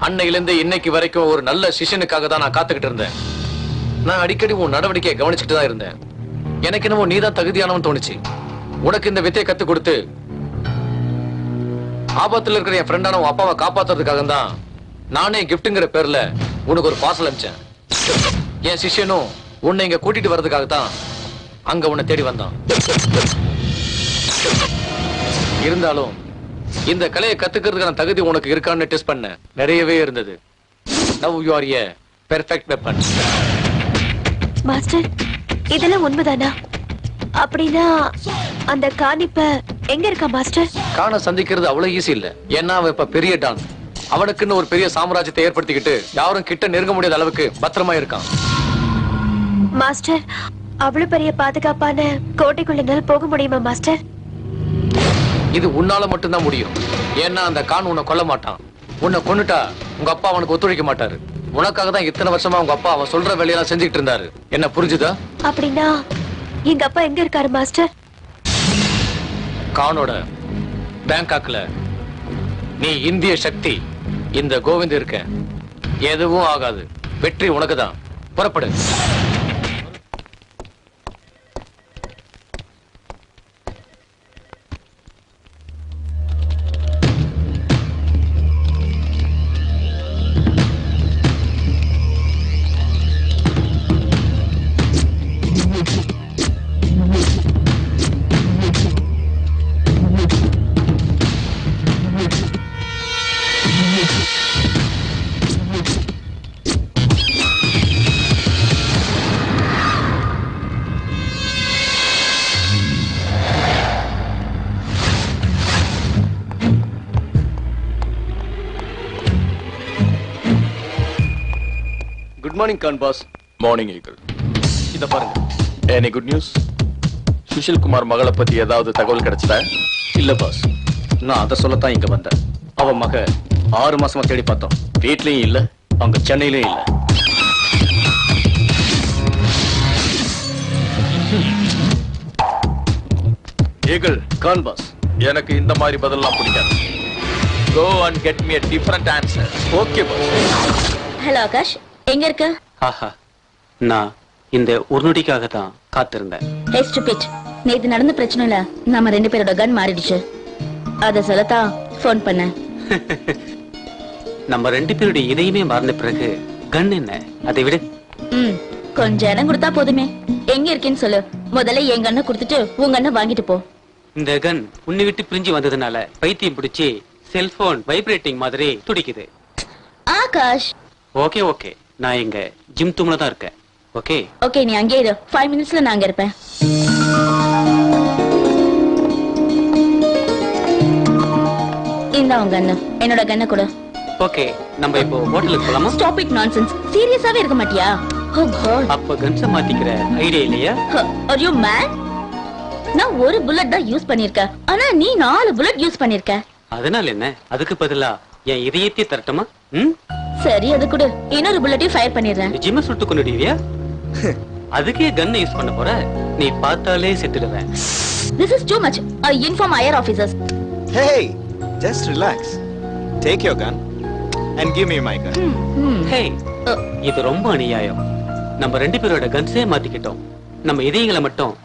அன்னையிலிருந்து இன்னைக்கு வரைக்கும் ஒரு நல்ல சிஷ்யனுக்காக தான் நான் காத்துக்கிட்டு இருந்தேன். நான் அடிக்கடி உன் நடவடிக்கையை கவனிச்சுட்டு தான் இருந்தேன். எனக்கு என்னமோ நீதான் தகுதியானவன் தோணுச்சு. உனக்கு இந்த வித்தையை கத்து கொடுத்து ஆபத்துல இருக்கிற என் ஃப்ரெண்டான உன் அப்பாவை காப்பாத்துறதுக்காக தான் நானே கிஃப்ட்ங்கிற பேர்ல உனக்கு ஒரு பார்சல் அனுப்பிச்சேன். என் சிஷ்யனும் உன்னை இங்க கூட்டிட்டு வர்றதுக்காக தான் அங்க உன்னை தேடி வந்தான். இருந்தாலும் இந்த கலையை கத்துக்கிறதுக்கான தகுதி உனக்கு இருக்கான்னு டெஸ்ட் பண்ண நிறையவே இருந்தது. Now you are a perfect weapon. Master, இதெல்லாம் உண்மைதானா? அப்படின்னா அந்த காணிப்ப எங்க இருக்கா மாஸ்டர்? காண சந்திக்கிறது அவ்வளவு ஈஸி இல்ல. ஏன்னா அவன் இப்ப பெரிய டான். அவனுக்குன்னு ஒரு பெரிய சாம்ராஜ்யத்தை ஏற்படுத்திக்கிட்டு யாரும் கிட்ட நெருங்க முடியாத அளவுக்கு பத்திரமா இருக்கான். மாஸ்டர், அவ்வளவு பெரிய பாதுகாப்பான கோட்டைக்குள்ள போக முடியுமா மாஸ்டர்? இது உன்னால மட்டும்தான் முடியும். ஏன்னா அந்த கான் உன்னை கொல்ல மாட்டான். உன்னை கொன்னுட்டா உங்க அப்பா அவனுக்கு ஒத்துழைக்க மாட்டாரு. உனக்காக தான் இத்தனை வருஷமா உங்க அப்பா அவன் சொல்ற வேலையெல்லாம் செஞ்சுக்கிட்டு இருந்தாரு. என்ன புரிஞ்சுதா? அப்படின்னா எங்க அப்பா எங்க இருக்காரு மாஸ்டர்? கானோட பேங்காக்ல. நீ இந்திய சக்தி. இந்த கோவிந்த் இருக்க எதுவும் ஆகாது. வெற்றி உனக்கு தான். புறப்படு. Good morning Khan boss. Morning Eagle. இத பாருங்க. Any good news? சுஷில்குமார் மகளை பத்தி ஏதாவது தகவல் கிடைச்சதா? இல்ல பாஸ், நான் அதை சொல்லத்தான் இங்க வந்தேன். அவன் மக 6 மாசமா தேடி பார்த்தோம். வீட்லயும் இல்ல, அங்க சென்னையிலயும் இல்ல. Eagle, Khan boss. எனக்கு இந்த மாதிரி பதிலெல்லாம் பிடிக்காது. Go and get me a different answer. Okay boss. Hello Akash, எங்க இருக்க? ஆஹா, நான் இந்த ஒரு நொடிக்காக தான் காத்திருந்தேன். ஹே ஸ்டூபிட், நேத்து நடந்த பிரச்சனைல நம்ம 2 பேரோட கன் மாறிடுச்சு. அத சொல்லத்தான் ஃபோன் பண்ணேன். நம்ம 2 பேருடைய இதயமே மறந்த பிறகு கன் என்ன, அதை விட கொஞ்சம் இடம் கொடுத்தா போதுமே. எங்க இருக்கேன்னு சொல்லு. முதல்ல என் கண்ணை கொடுத்துட்டு உங்க கண்ணை வாங்கிட்டு போ. இந்த கன் உன்னை விட்டு பிரிஞ்சு வந்ததுனால பைத்தியம் பிடிச்சி செல்போன் வைப்ரேட்டிங் மாதிரி துடிக்குது. ஆகாஷ், ஓகே ஓகே, நான் இங்க ஜிம் தூம்ல தான் இருக்கேன். ஓகே ஓகே, நீ அங்கே இரு. 5 மினிட்ஸ்ல நான் அங்க இருப்பேன். இந்தா உங்க கண்ணு. என்னோட கண்ணை கொடு. ஓகே, நம்ம இப்போ ஹோட்டலுக்கு போலாமா? Stop it nonsense. சீரியஸாவே இருக்க மாட்டியா? ஓ காட். அப்ப கன்ஸ மாத்திக்கிற ஐடியா இல்லையா? Are you mad? நான் ஒரு புல்லட் தான் யூஸ் பண்ணிருக்கேன். ஆனா நீ 4 புல்லட் யூஸ் பண்ணிருக்க. அதனால என்ன? அதுக்கு பதிலா என் இதயத்தை தரட்டுமா? சரி, அது கூட இன்னொரு புல்லட்டையும் ஃபயர் பண்ணிடுறேன். நிஜமா சுட்டு கொண்டுடுவியா? அதுக்கே கன் யூஸ் பண்ண போற? நீ பார்த்தாலே செத்துடுவேன். This is too much. I inform higher officers. Hey, just relax. Take your gun and give me my gun. ஹே, இது ரொம்ப அநியாயம். நம்ம 2 பேரோட கன்ஸே மாத்திக்கிட்டோம். நம்ம இதயங்களை மட்டும்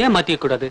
ஏன் மாத்திக்க கூடாது?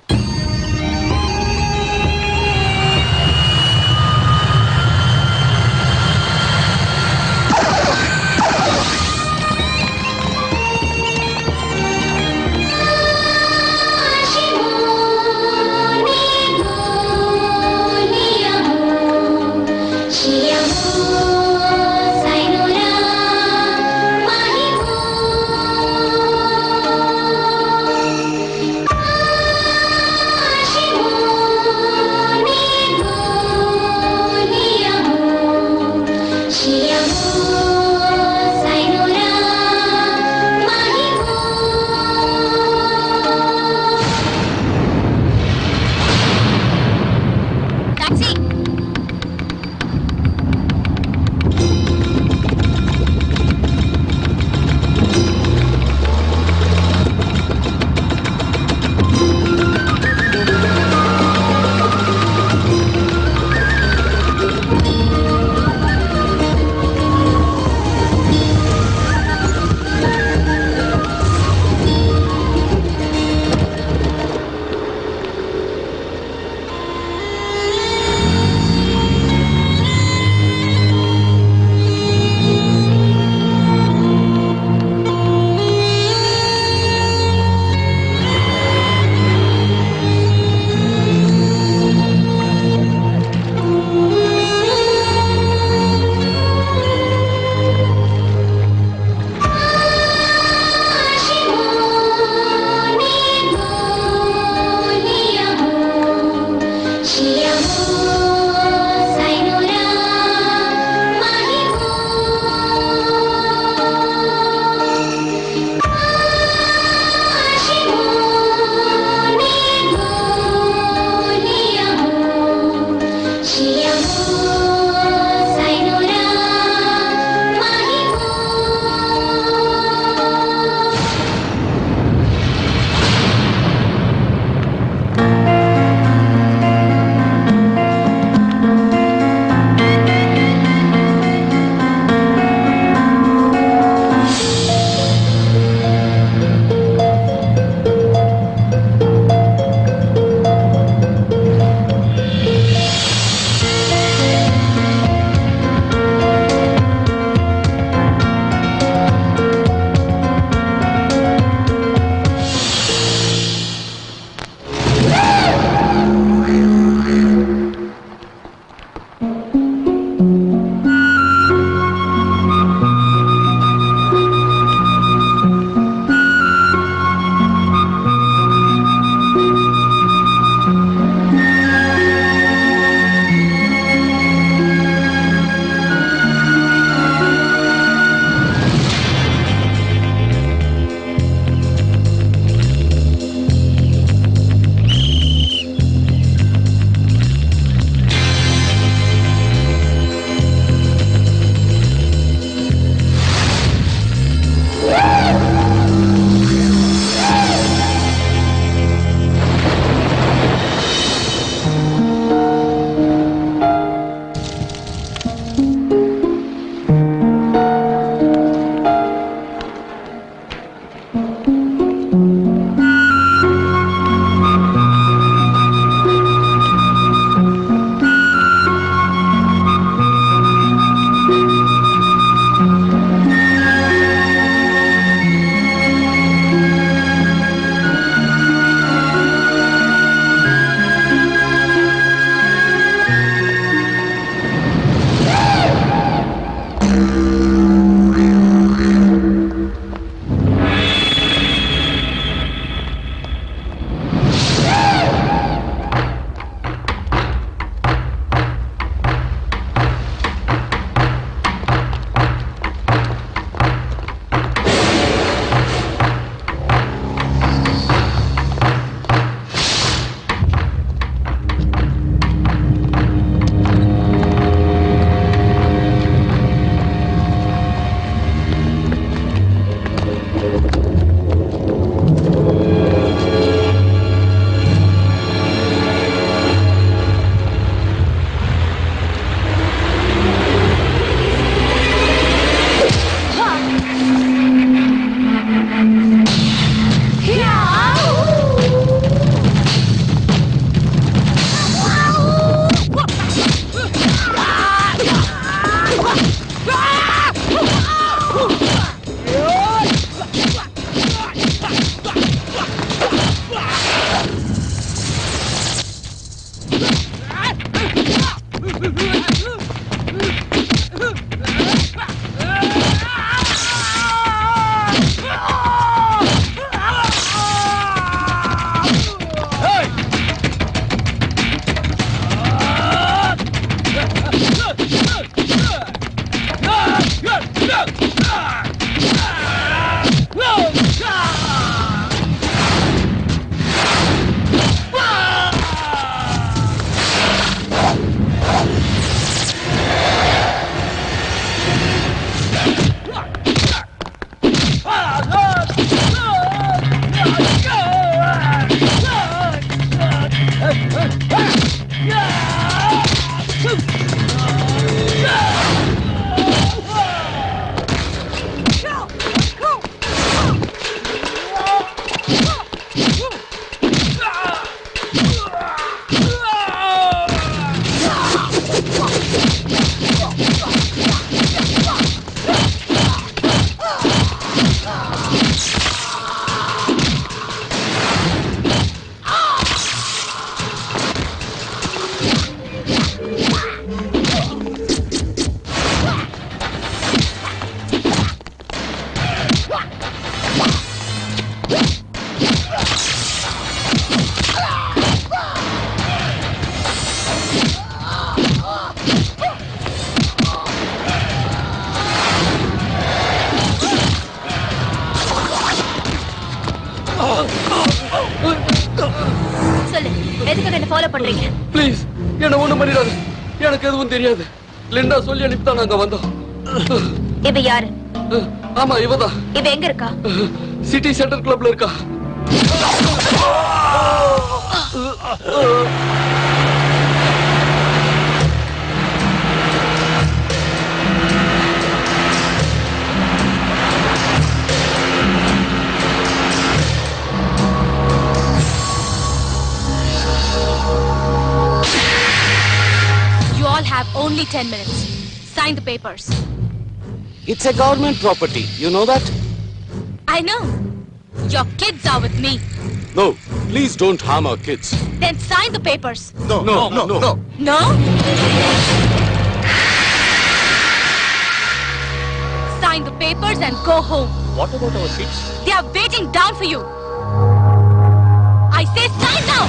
சொல்லு எதுக்காக என்ன ஃபாலோ பண்றீங்க ப்ளீஸ் என்ன ஒண்ணும் பண்ணிடாது. எனக்கு எதுவும் தெரியாது. லிண்டா சொல்லி அனுப்பிதான் நாங்க வந்தோம். இவ யாரு ஆமா இவதான். இவ எங்க இருக்கா சிட்டி சென்டர் கிளப்ல இருக்கா. You all have only 10 minutes. Sign the papers. It's a government property. You know that? I know. Your kids are with me. No, please don't harm our kids. Then sign the papers. No. No? Sign the papers and go home. What about our kids? They are waiting down for you. I say sign now.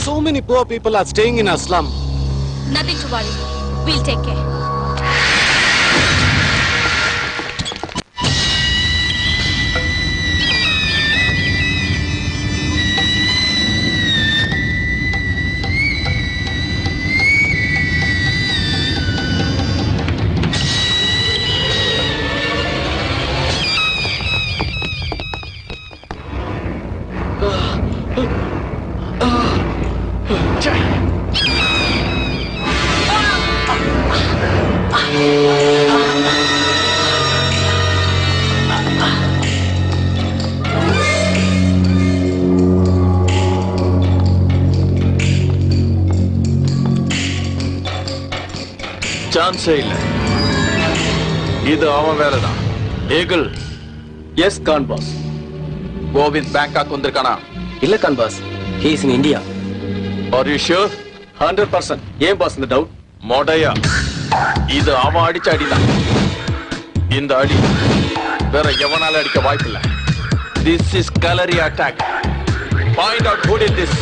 So many poor people are staying in our slum. Nothing to worry. We'll take care. சான்ஸே இல்ல. இது அவன் வேலைதான். Eagle. Yes, Khan boss. Govind Bangkok வந்திருக்கானா? இல்ல Khan boss, he is in India. Are you sure? 100%. ஏன் pass இந்த doubt? மொடையா, இது அவன் அடிச்ச அடிதான். இந்த அடி வேற எவனால அடிக்க வாய்ப்பில்லை. This is gallery attack. Find out who did this.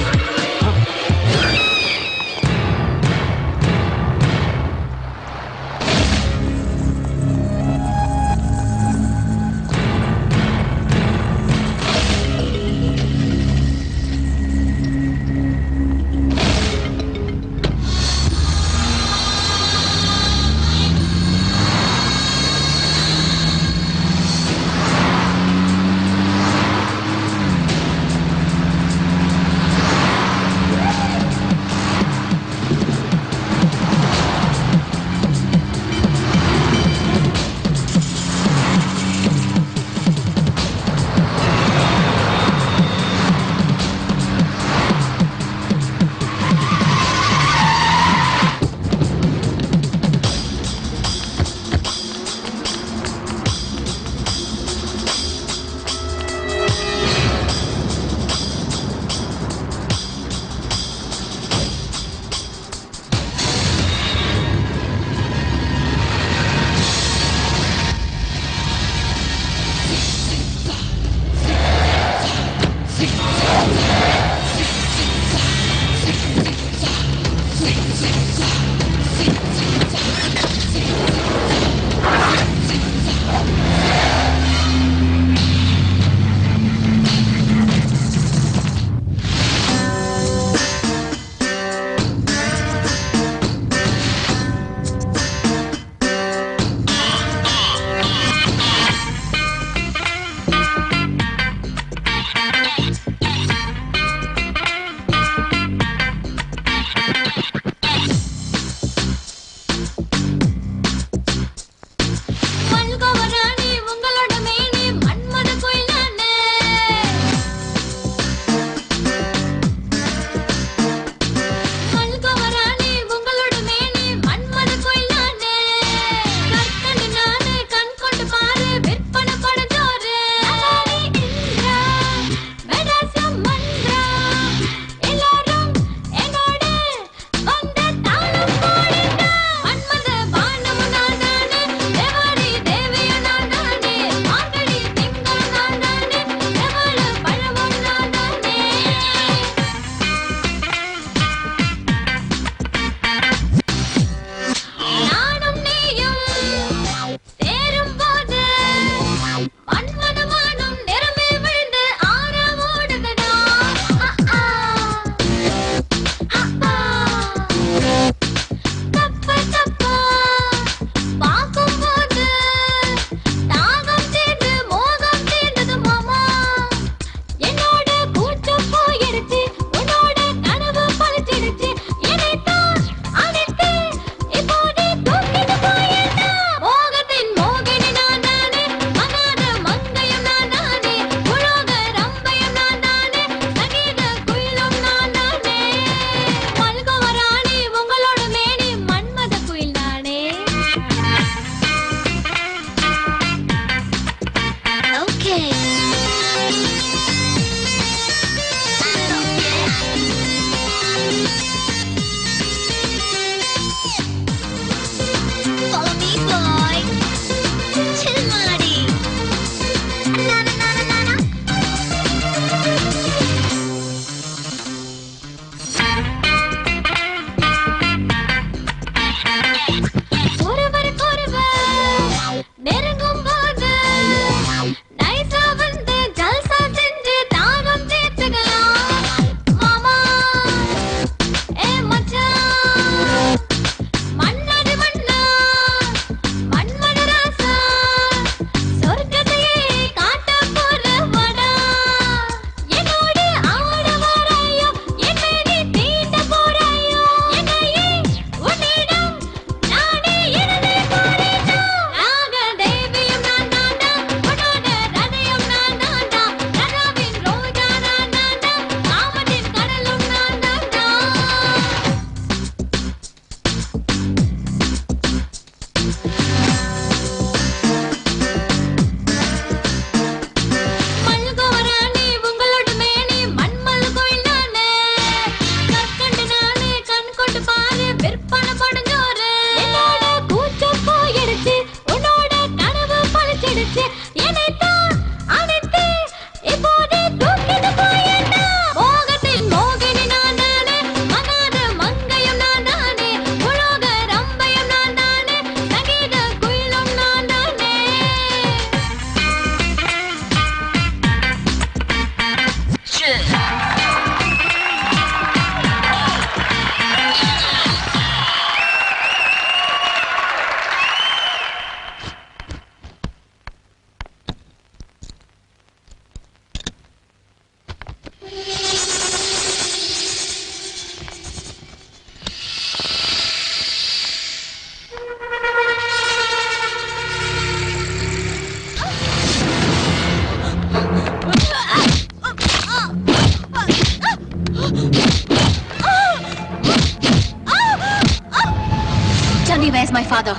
is my father,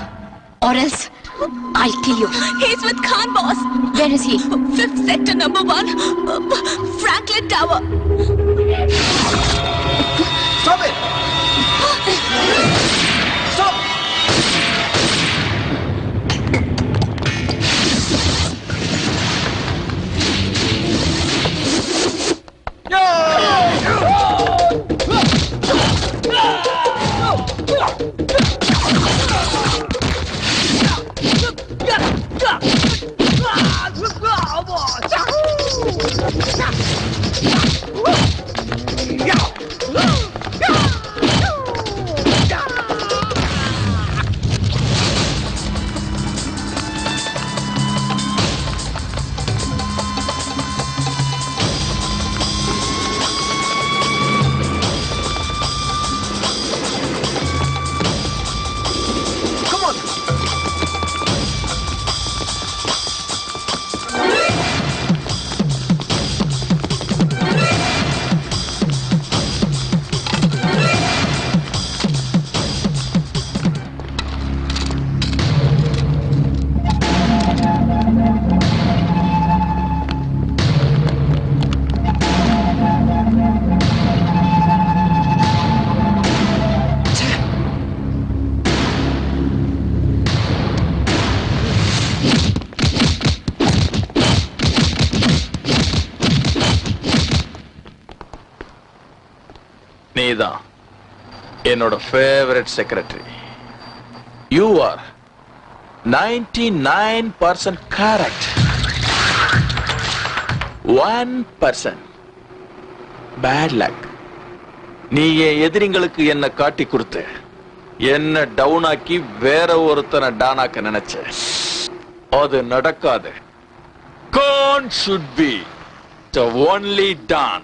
or else I'll kill you. He's with Khan, boss. Where is he? 5th sector, number 1, Franklin Tower. Stop it! Stop! நீதான் என்னோட favourite secretary. You are 99% correct. 1% bad luck. நீ என் எதிரிங்களுக்கு என்ன காட்டி கொடுத்து என்ன down ஆக்கி வேற ஒருத்தனை டானாக்க நினைச்ச. அது நடக்காது. Khan should be the only Don.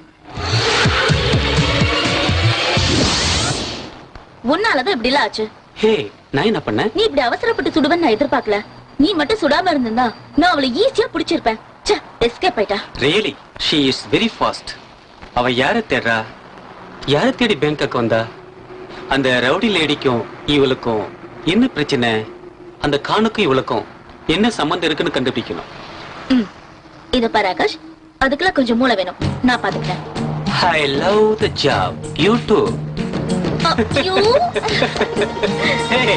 உன்னாலதான் இப்படி எல்லாம் ஆச்சு. ஹே, நான் என்ன பண்ணேன்? நீ இப்படி அவசரப்பட்டு சுடுவேன்னு நான் எதிர்பார்க்கல. நீ மட்டும் சுடாம இருந்திருந்தா நான் அவளை ஈஸியா பிடிச்சிருப்பேன். எஸ்கேப் ஆயிட்டா. Really she is very fast. அவ யாரை தேடுறா? யாரை தேடி பேங்காக்கு வந்தா? அந்த ரவுடி லேடிக்கும் இவளுக்கும் என்ன பிரச்சனை? அந்த கானுக்கும் இவளுக்கும் என்ன சம்பந்தம் இருக்குன்னு கண்டுபிடிக்கணும். இத பாரு ஆகாஷ், அதுக்கெல்லாம் கொஞ்சம் மூளை வேணும். நான் பாத்துக்கிறேன். I love the job. You too. You? Hey.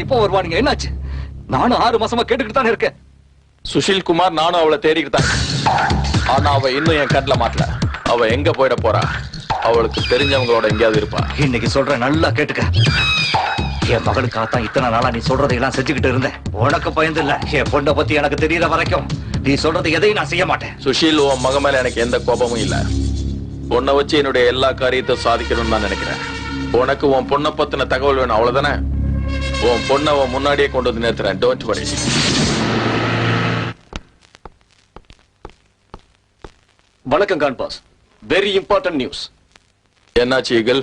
இப்போ வருவா நீங்க என்னாச்சு? நானும் 6 மாசமா கேட்டுக்கிட்டு தானே இருக்கேன். சுஷில் குமார், நானும் அவளை தேடிக்கிட்டு தான். ஆனா அவ இன்னும் என் கண்ணுல மாட்டல. அவ எங்க போயிட போறா? அவளுக்கு தெரிஞ்சவங்களோட எங்கேயாவது இருப்பா. இன்னைக்கு சொல்றேன், நல்லா கேட்டுக்க. என் மகளுக்காகத்தான் இத்தனை நாளா நீ சொல்றதையெல்லாம் செஞ்சுக்கிட்டு இருந்தேன். உனக்கு பயந்து இல்ல, என் பொண்ணை பத்தி எனக்கு தெரியற வரைக்கும் நீ சொல்றது எதையும் நான் செய்ய மாட்டேன். சுஷில், உன் மக மேல எனக்கு எந்த கோபமும் இல்ல. உன்னை வச்சு என்னுடைய எல்லா காரியத்தையும் சாதிக்கணும்னு நான் நினைக்கிறேன். உனக்கு உன் பொண்ணை பத்தின தகவல் வேணும், அவ்வளவுதானே? உன் பொண்ணை முன்னாடியே கொண்டு வந்து நிறுத்துறேன். Don't worry. வணக்கம் Khan boss. Very important news. என்னாச்சு ஈகிள்?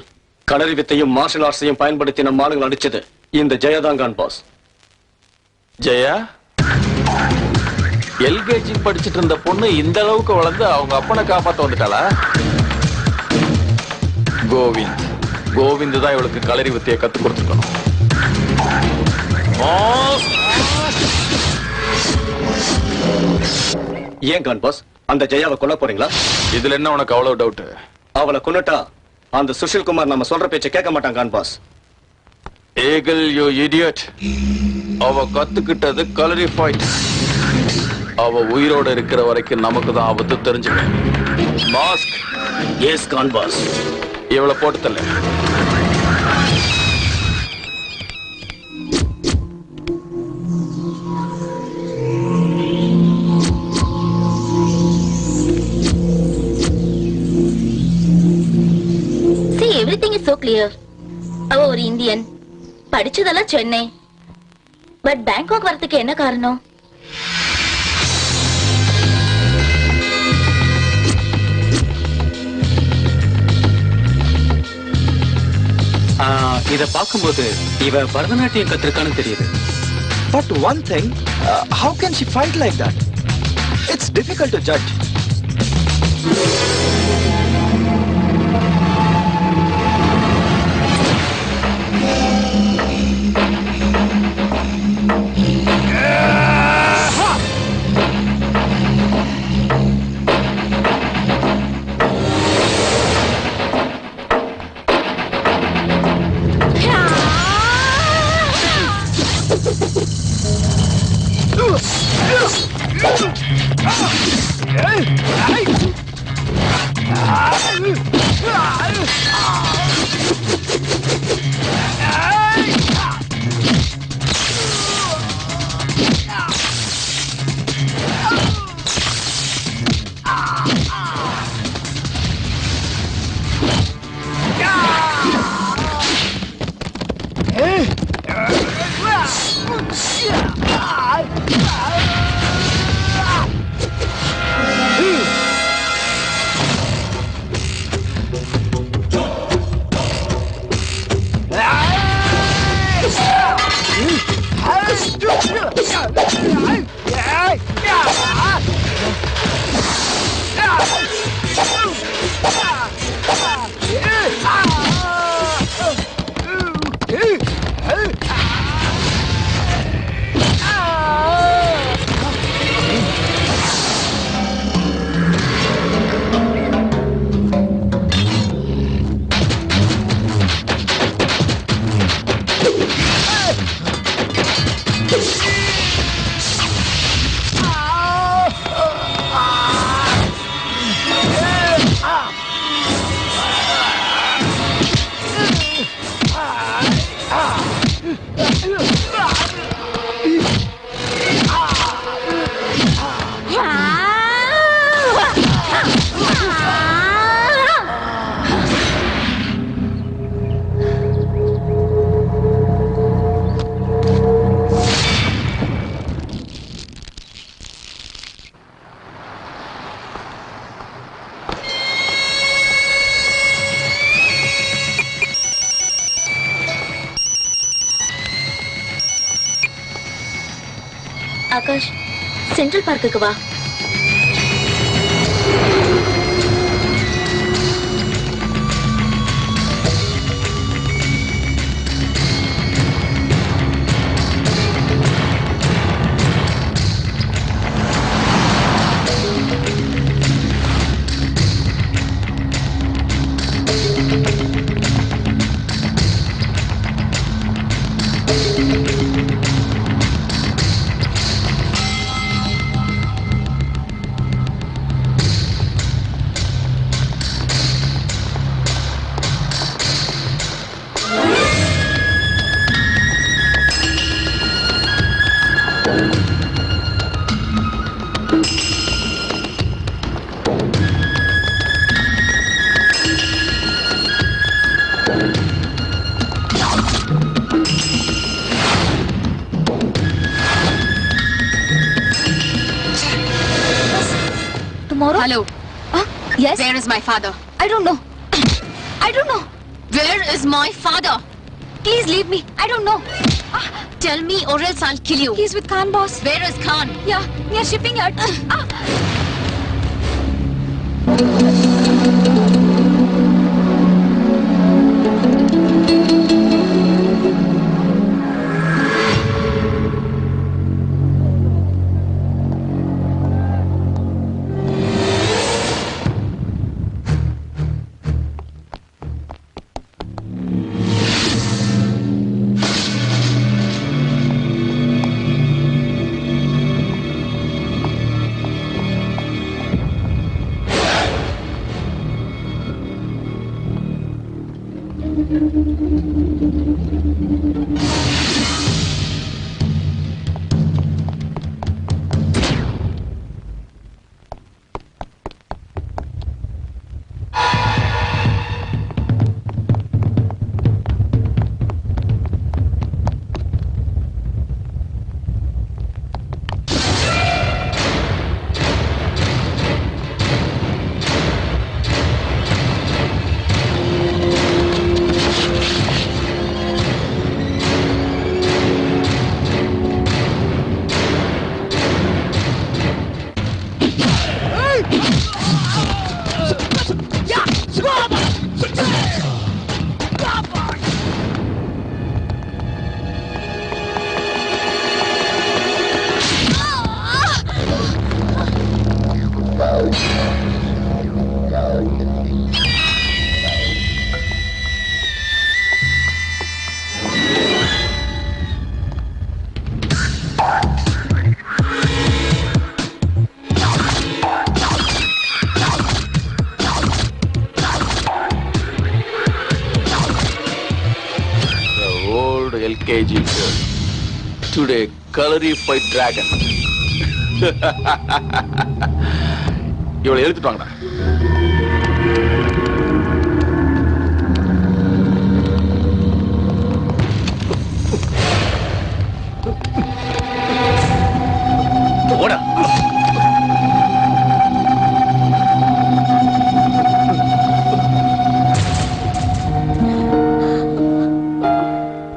களரி வித்தையும் மார்ஷல் ஆர்ட்ஸையும் பயன்படுத்தி நம்ம ஆளுங்களை அடிச்சது இந்த ஜெயதான் கான் பாஸ். ஜெயா? எல்கேஜி படிச்சுட்டு இருந்த பொண்ணு இந்த அளவுக்கு வளர்ந்து அவங்க அப்பனை காப்பாத்த வந்துட்டாளா? கோவிந்த் தான் இவளுக்கு களரி வித்தையை கத்து கொடுத்துருக்கணும். ஏன் கான் பாஸ், அந்த ஜெயாவை கொல்ல போறீங்களா? இதுல என்ன உனக்கு அவ்வளவு டவுட்? அவளை கொன்னுட்டா அந்த சுஷில் குமார் நம்ம சொல்ற பேச்சை கேட்க மாட்டான் Khan boss. Eagle, you idiot. அவ கத்துக்கிட்டது களரி ஃபைட். அவ உயிரோட இருக்கிற வரைக்கும் நமக்கு தான் ஆபத்து, தெரிஞ்சுக்க. மாஸ்க். Yes Khan boss. இவளை போட்டு தள்ள. Everything is so clear. அவ ஒரு இந்தியன், படிச்சதெல்லாம் சென்னை. பட் பேங்காக் வரதுக்கு என்ன காரணம்? இத பார்க்கும்போது இவ பரதநாட்டியம் கத்திருக்கான்னு தெரியுது. But one thing, how can she fight like that? It's difficult to judge. Akash, central பார்க்குக்கு வா. Tomorrow? Hello. Yes? Where is my father? I don't know. I don't know. Where is my father? Please leave me. I don't know. Tell me or else I'll kill you. He's with Khan boss. Where is Khan? Yeah, near shipping yard. என்னோட LKG today கலரிஃபைட் dragon. இவளை எடுத்துட்டு வாங்கடா. போடா.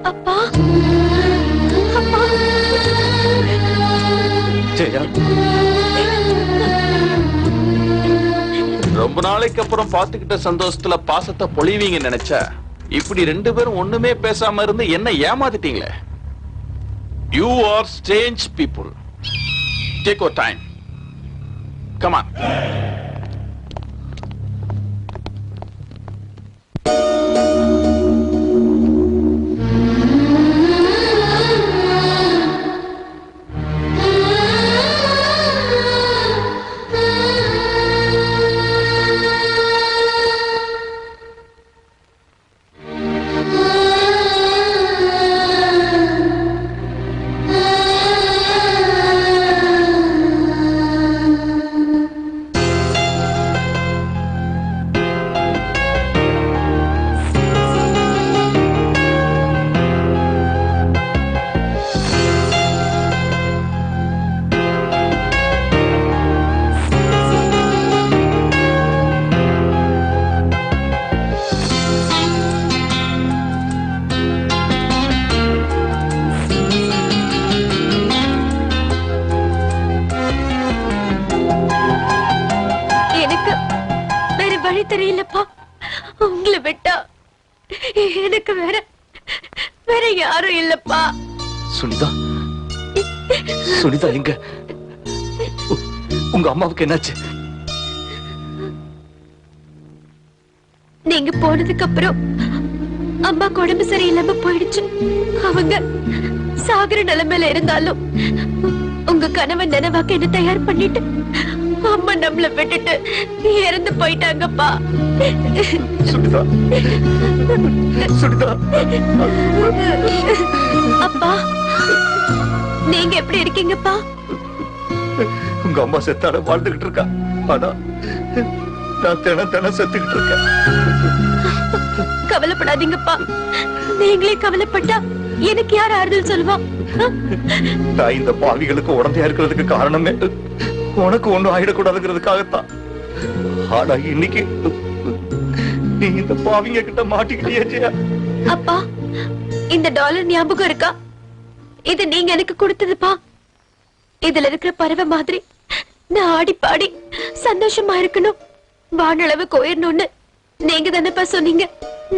அப்பா அப்பா ஜெயா, ரொம்ப நாளைக்கு அப்புறம் பாத்துக்கிட்ட சந்தோஷத்துல பாசத்தை பொழிவீங்க நினைச்சா இப்படி 2 பேரும் ஒண்ணுமே பேசாம இருந்து என்ன ஏமாத்திட்டீங்களே. You are strange people. Take your time. Come on. தெரியலப்பா. உங்களை விட்டா எனக்கு வேற யாரும் இல்லப்பா. சுனிதா, சுனிதா எங்க? உங்க அம்மாவுக்கு என்னாச்சு? நீங்க போனதுக்கு அப்புறம் அம்மா உடம்பு சரியில்லாம போயிடுச்சு. அவங்க சாகர நிலைமையில இருந்தாலும் உங்க கணவன் நினைவாக்க என்ன தயார் பண்ணிட்டு அம்மா நம்மள விட்டுட்டு இறந்து போயிட்டாங்கப்பா. சுனிதா, சுனிதா. அப்பா, நீங்க எப்படி இருக்கீங்கப்பா? உங்க அம்மா செத்தாட வாழ்ந்துகிட்டு இருக்கா. ஆனா நான் தினம் செத்துக்கிட்டு இருக்கேன். கவலைப்படாதீங்கப்பா. நீங்களே கவலைப்பட்டா எனக்கு யார் ஆறுதல் சொல்லுவா? நான் இந்த பாவிகளுக்கு உடந்தையா இருக்கிறதுக்கு காரணமே உனக்கு ஒண்ணும் ஆயிடக்கூடாதுங்கிறதுக்காகத்தான். ஆனா இன்னைக்கு நீ இந்த பாவிங்க கிட்ட மாட்டிக்கிட்டியே ஜெயா. அப்பா, இந்த டாலர் ஞாபகம் இருக்கா? இது நீங்க எனக்கு கொடுத்ததுப்பா. இதுல இருக்கிற பறவை மாதிரி நான் ஆடி பாடி சந்தோஷமா இருக்கணும், வானளவுக்கு உயரணும்னு நீங்க தானேப்பா சொன்னீங்க.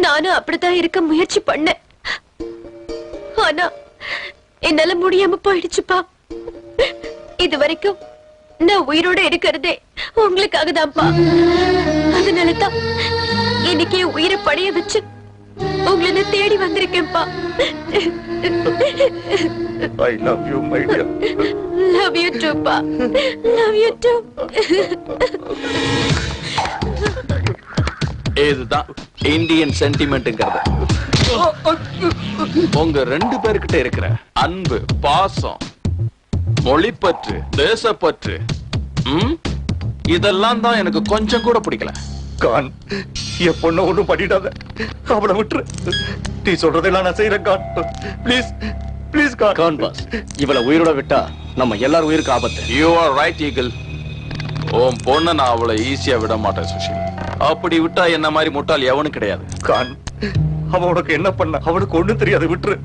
நானும் அப்படித்தான் இருக்க முயற்சி பண்ணேன். ஆனா என்னால முடியாம போயிடுச்சுப்பா. இது வரைக்கும் நான் உயிரோட இருக்கிறதே உங்களுக்காக தான்ப்பா. அதனாலதான் இன்னைக்கு உயிரை படைய வச்சு உங்களை நான் தேடி வந்திருக்கேன்ப்பா. I love you, my dear. Love you too, pa. Love you too. இதுதான் இந்தியன் சென்டிமெண்ட்ங்கிறது. உங்க 2 பேர்கிட்ட இருக்கிற அன்பு, பாசம், மொழிப்பற்று, தேசப்பற்று, இதெல்லாம் தான் எனக்கு கொஞ்சம் கூட பிடிக்கல. கான், என் பொண்ண ஒண்ணும் பண்ணிடாத, அவளை விட்டுரு. நீ சொல்றதெல்லாம் நான் செய்யறேன் Khan. Please please Khan. Khan boss, இவளை உயிரோட விட்டா நம்ம எல்லாரும் உயிருக்கு ஆபத்து. You are right Eagle. உன் பொண்ணை நான் அவளை ஈஸியா விட மாட்டேன் சுஷில். அப்படி விட்டா என்ன மாதிரி முட்டாள் எவனும் கிடையாது. கான், அவ உனக்கு என்ன பண்ண? அவனுக்கு ஒண்ணும் தெரியாது, விட்டுரு.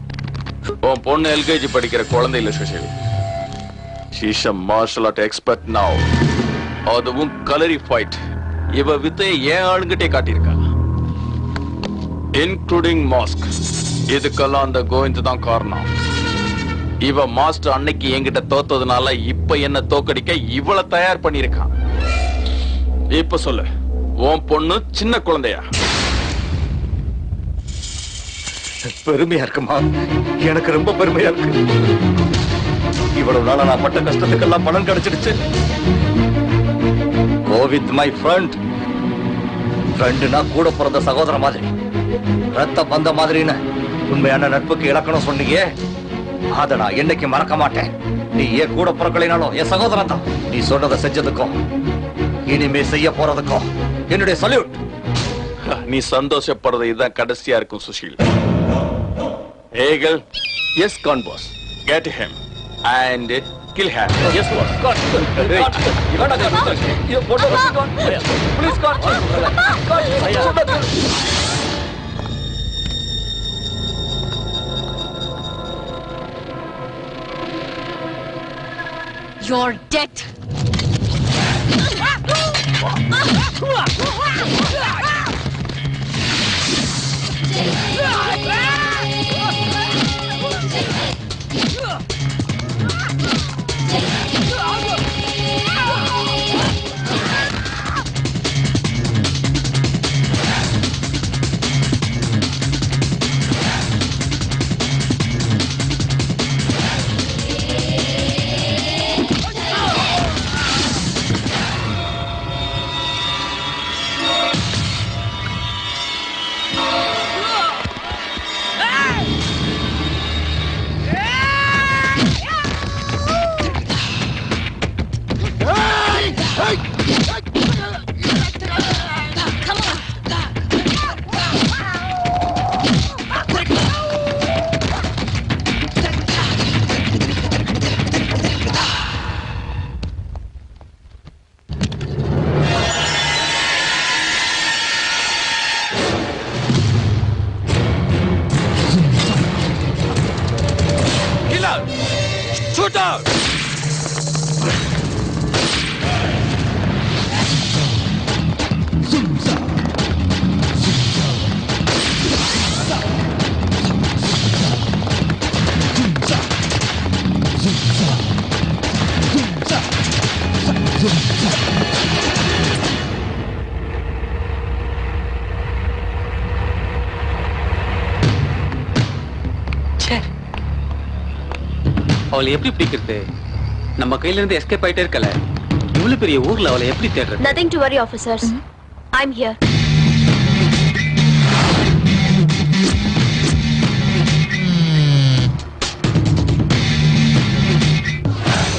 உன் பொண்ணு எல்கேஜி படிக்கிற குழந்தை இல்ல Sushil. She's a martial art expert now. அதுவும் கலரி ஃபைட். இவ வித்தையை ஏன் ஆளுங்கிட்டே காட்டியிருக்கா, இன்க்ளூடிங் மாஸ்க். இதுக்கெல்லாம் அந்த கோவிந்த் தான் காரணம். இவ மாஸ்டர் அன்னைக்கு என்கிட்ட தோத்ததுனால இப்ப என்ன தோக்கடிக்க இவளை தயார் பண்ணிருக்கான். இப்ப சொல்லு, உன் பொண்ணு சின்ன குழந்தையா? பெருமையா இருக்குமா? எனக்கு ரொம்ப பெருமையா இருக்கு. இவ்வளவு நாளா நான் பட்ட கஷ்டத்துக்கெல்லாம் பலன் கிடைச்சிடுச்சு. Govind my friend. ஃப்ரெண்டுனா கூட பிறந்த சகோதர மாதிரி, ரத்த பந்த மாதிரின்னு உண்மையான நட்புக்கு இலக்கணம் சொன்னீங்க, அதை நான் என்னைக்கு மறக்க மாட்டேன். நீ ஏன் கூட பிறக்கலைனாலும் என் சகோதரன் தான். நீ சொன்னதை செஞ்சதுக்கும் இனிமே செய்ய போறதுக்கும் என்னுடைய சல்யூட். நீ சந்தோஷப்படுறது இதுதான் கடைசியா இருக்கும் Sushil. Eagle, yes Khan boss, get him and kill him. Yes boss. Khan. Please Khan. You're dead. Shoot out! அவளை எப்படி பிடிக்கிறது? நம்ம கையில இருந்து எஸ்கேப் ஆயிட்டே இருக்கல. இவ்வளவு பெரிய ஊர்ல அவளை எப்படி தேடுறது? Nothing to worry, officers. I'm here.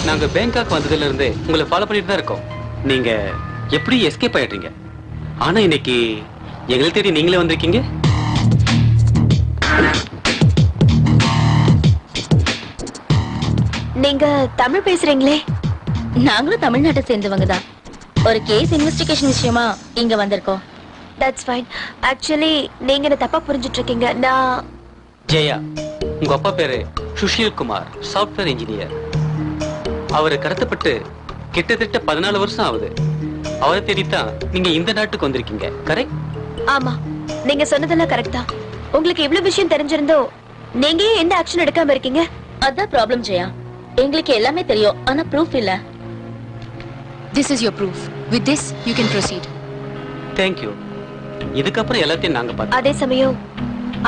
நாங்க பேங்காக் வந்ததுல இருந்து உங்களை ஃபாலோ பண்ணிட்டு தான் இருக்கோம். நீங்க எப்படி எஸ்கேப் ஆயிடுறீங்க? ஆனா இன்னைக்கு எங்களை தேடி நீங்களே வந்திருக்கீங்க. நீங்க தமிழ் பேசுறீங்களே? நாங்களும் தமிழ்நாட்டை சேர்ந்தவங்க தான். ஒரு கேஸ் இன்வெஸ்டிகேஷன் விஷயமா இங்க வந்திருக்கோம். That's fine. Actually, நீங்க என்ன தப்பா புரிஞ்சிட்டு இருக்கீங்க. நான் ஜெயா, உங்க அப்பா பேரு சுஷீல் குமார், சாஃப்ட்வேர் இன்ஜினியர். அவரு கடத்தப்பட்டு கிட்டத்தட்ட 14 வருஷம் ஆகுது. அவரை தேடித்தான் நீங்க இந்த நாட்டுக்கு வந்திருக்கீங்க, கரெக்ட்? ஆமா, நீங்க சொன்னதெல்லாம் கரெக்ட் தான். உங்களுக்கு இவ்வளவு விஷயம் தெரிஞ்சிருந்தோ நீங்க ஏன் எந்த ஆக்ஷன் எடுக்காம இருக்கீங்க? அதான் ப்ராப்ளம் ஜெயா. எங்களுக்கு எல்லாமே தெரியும், ஆனா ப்ரூஃப் இல்ல. This is your proof. With this, you can proceed. Thank you. இதுக்கப்புறம் எல்லாத்தையும் நாங்க பார்த்தோம். அதே சமயம்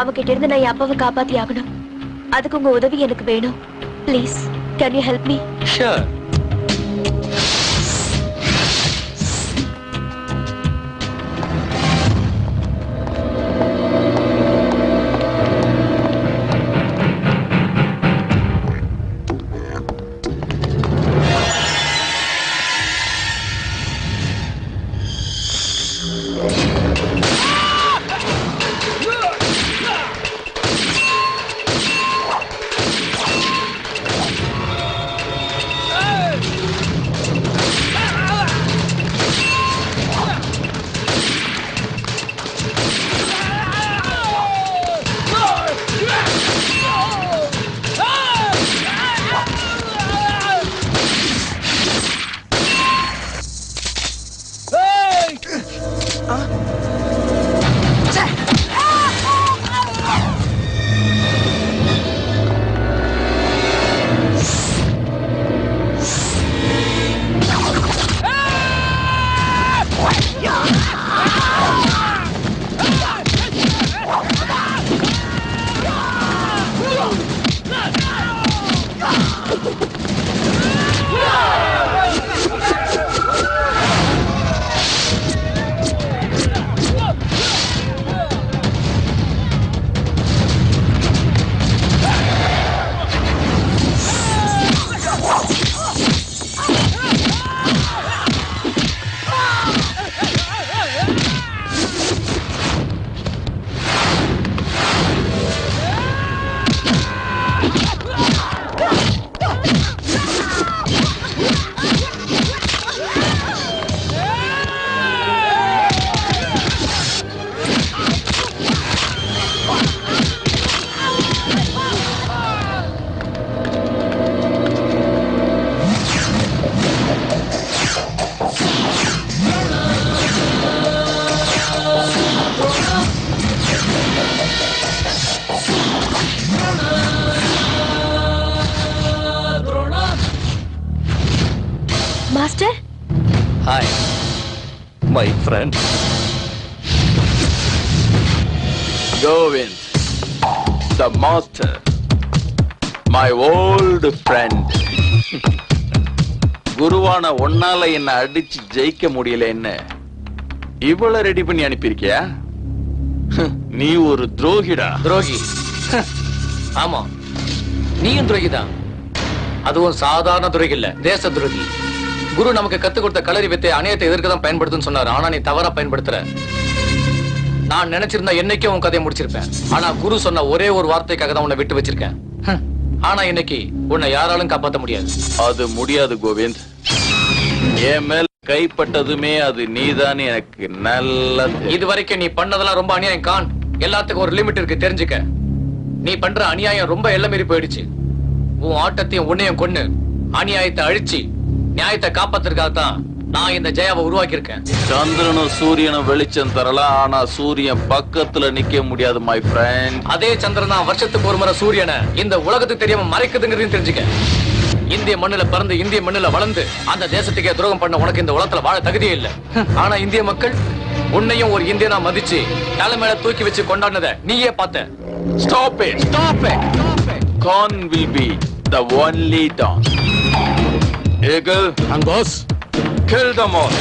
அவகிட்ட இருந்து நான் என் அப்பாவை காப்பாத்தி ஆகணும். அதுக்கு உங்க உதவி எனக்கு வேணும். Please, can you help me? Sure. Master Hi, my friend. Govind, the master, my old friend. குருவான ஒன்னால என்ன அடிச்சு ஜெயிக்க முடியலன்னு இவ்வளவு ரெடி பண்ணி அனுப்பியிருக்கியா? நீ ஒரு துரோகிடா. துரோகி? ஆமா, நீயும் துரோகிதான். அதுவும் சாதாரண துரோகி இல்ல, தேச துரோகி. குரு நமக்கு கத்து கொடுத்த களரி வித்தை அணையத்தை எதிர்க்க தான் பயன்படுத்துன்னு சொன்னாரு. ஆனா நீ தவறா பயன்படுத்துற. நான் நினைச்சிருந்தா என்னைக்கும் உன் கதையை முடிச்சிருப்பேன். ஆனா குரு சொன்ன ஒரே ஒரு வார்த்தைக்காக தான் உன்னை விட்டு வச்சிருக்கேன். ஆனா இன்னைக்கு உன்னை யாராலும் காப்பாற்ற முடியாது. அது முடியாது கோவிந்த். என் மேல் கைப்பட்டதுமே அது நீதானே எனக்கு நல்ல. இது வரைக்கும் நீ பண்ணதெல்லாம் ரொம்ப அநியாயம் கான். எல்லாத்துக்கும் ஒரு லிமிட் இருக்கு, தெரிஞ்சுக்க. நீ பண்ற அநியாயம் ரொம்ப எல்லை மீறி போயிடுச்சு. உன் ஆட்டத்தையும் உன்னையும் கொன்னு அநியாயத்தை அழிச்சு நியாயத்தை காப்பாத்துறதுக்காகத்தான் நான் இந்த ஜெயாவை உருவாக்கி இருக்கேன். சந்திரனும் சூரியனும் வெளிச்சம் தரலாம், ஆனா சூரியன் பக்கத்துல நிக்க முடியாது மை ஃப்ரெண்ட். அதே சந்திரன் தான் வருஷத்துக்கு ஒரு முறை சூரியனை இந்த உலகத்துக்கு தெரியாம மறைக்குதுங்கிறதையும் தெரிஞ்சுக்க. இந்திய மண்ணுல பிறந்து இந்திய மண்ணுல வளர்ந்து அந்த தேசத்துக்கே துரோகம் பண்ண உனக்கு இந்த உலகத்துல வாழ தகுதியே இல்ல. ஆனா இந்திய மக்கள் உன்னையும் ஒரு இந்தியனா மதிச்சு தலை மேல தூக்கி வச்சு கொண்டாடினத நீயே பார்த்த. Stop it! Stop it! Khan will be the only dawn. Eagle and boss, kill them all.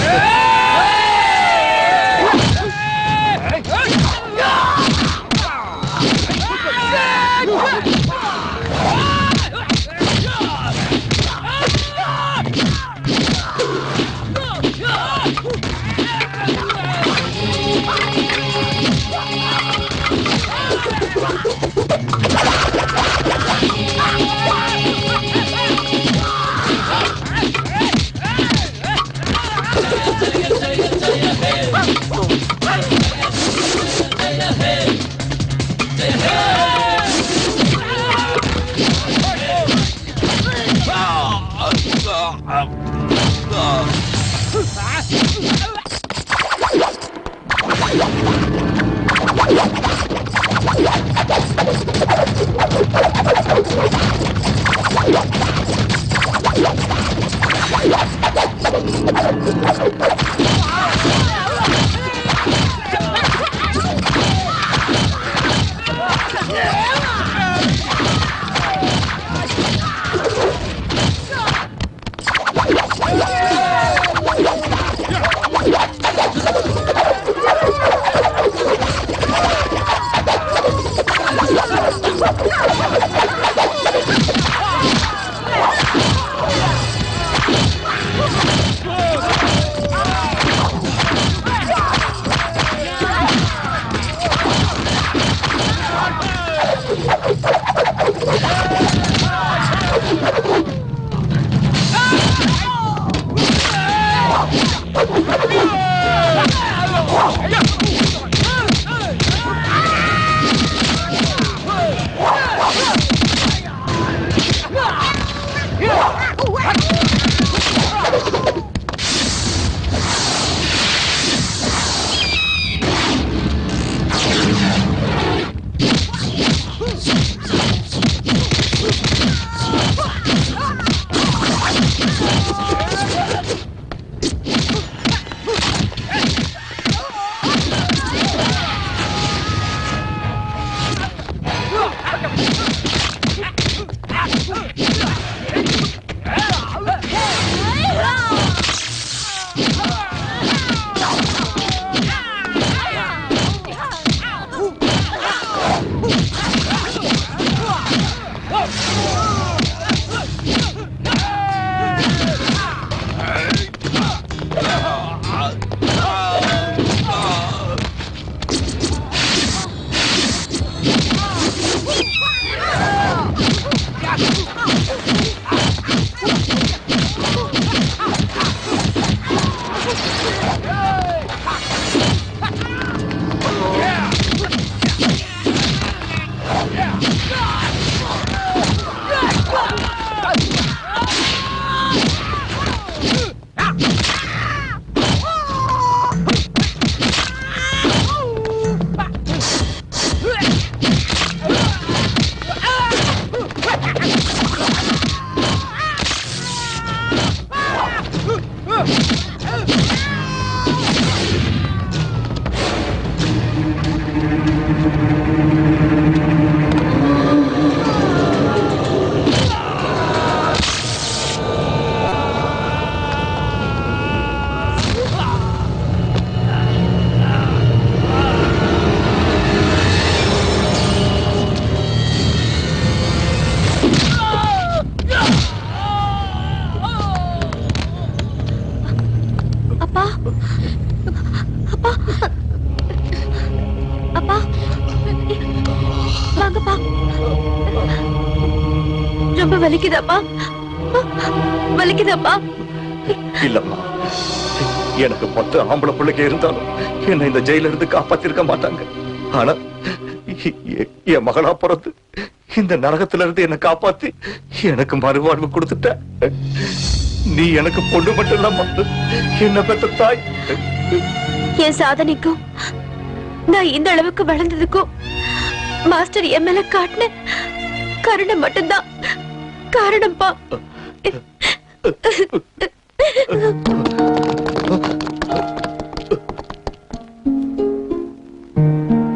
ரொம்ப வலிக்குதாப்பா? வலிக்குதாப்பா? இல்லம்மா, எனக்கு 10 ஆம்பளை பிள்ளைங்க இருந்தாலும் என்ன இந்த ஜெயில இருந்து காப்பாத்திருக்க மாட்டாங்க. ஆனா என் மகளா பிறந்து இந்த நரகத்துல இருந்து என்ன காப்பாத்தி எனக்கு மறுவாழ்வு கொடுத்துட்ட. நீ எனக்கு பொண்ணு மட்டும் இல்லம்மா, என்ன பெத்த தாய். என் சாதனைக்கும் நான் இந்த அளவுக்கு வளர்ந்ததுக்கும் மாஸ்டர் என் மேல காட்டின கருணை மட்டும்தான் காரணம்ப்பா.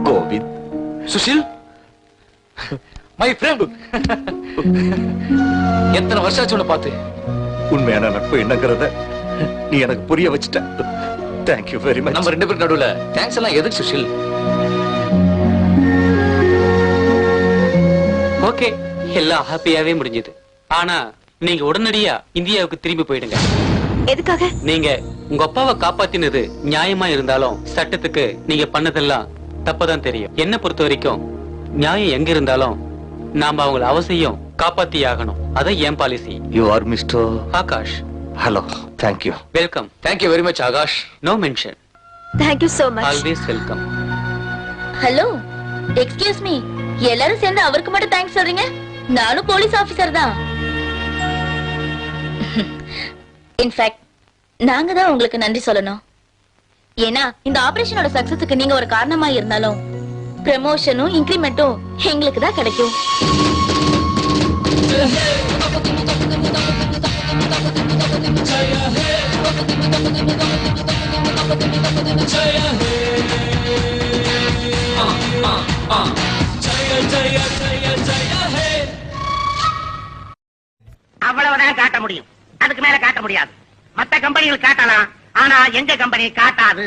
கோவிந்த். Sushil, my friend. எத்தனை வருஷம் ஆச்சு உன்னை பார்த்து. உண்மையான நட்பு என்னங்கிறத நீ எனக்கு புரிய வச்சுட்ட. Thank you very much. நம்ம 2 பேருக்கு நடுவுல தேங்க்ஸ் எல்லாம் எதுக்கு சுஷில்? ஓகே, எல்லாம் ஹாப்பியாவே முடிஞ்சது. ஆனா நீங்க உடனடியா இந்தியாவுக்கு திரும்பி போயிடுங்க. எதுக்காக? நீங்க உங்க அப்பாவை காப்பாத்தினது நியாயமா இருந்தாலும் சட்டத்துக்கு நீங்க பண்ணதெல்லாம் தப்பதான் தெரியும். என்ன பொறுத்த வரைக்கும் நியாயம் எங்க இருந்தாலும் நாம அவங்களை அவசியம் காப்பாத்தி ஆகணும். அதான் என் policy. You are mister Akash. Hello, thank you. Welcome. Thank you very much Akash. No mention. Thank you so much. Always welcome. Hello, excuse me. எல்லாரும் சேர்ந்து அவருக்கு மட்டும் தேங்க்ஸ் சொல்றீங்க? நானும் போலீஸ் ஆபீசர் தான். இன்ஃபேக்ட் நாங்க தான் உங்களுக்கு நன்றி சொல்லணும். ஏன்னா இந்த ஆபரேஷனோட சக்சஸுக்கு நீங்க ஒரு காரணமா இருந்தாலும் ப்ரமோஷனும் இன்கிரிமெண்ட்டும் எங்களுக்கு தான் கிடைக்கும். அவ்வளவுதான் காட்ட முடியும், அதுக்கு மேல காட்ட முடியாது. மத்த கம்பெனிகள் காட்டலாம், ஆனா எங்க கம்பெனி காட்டாது.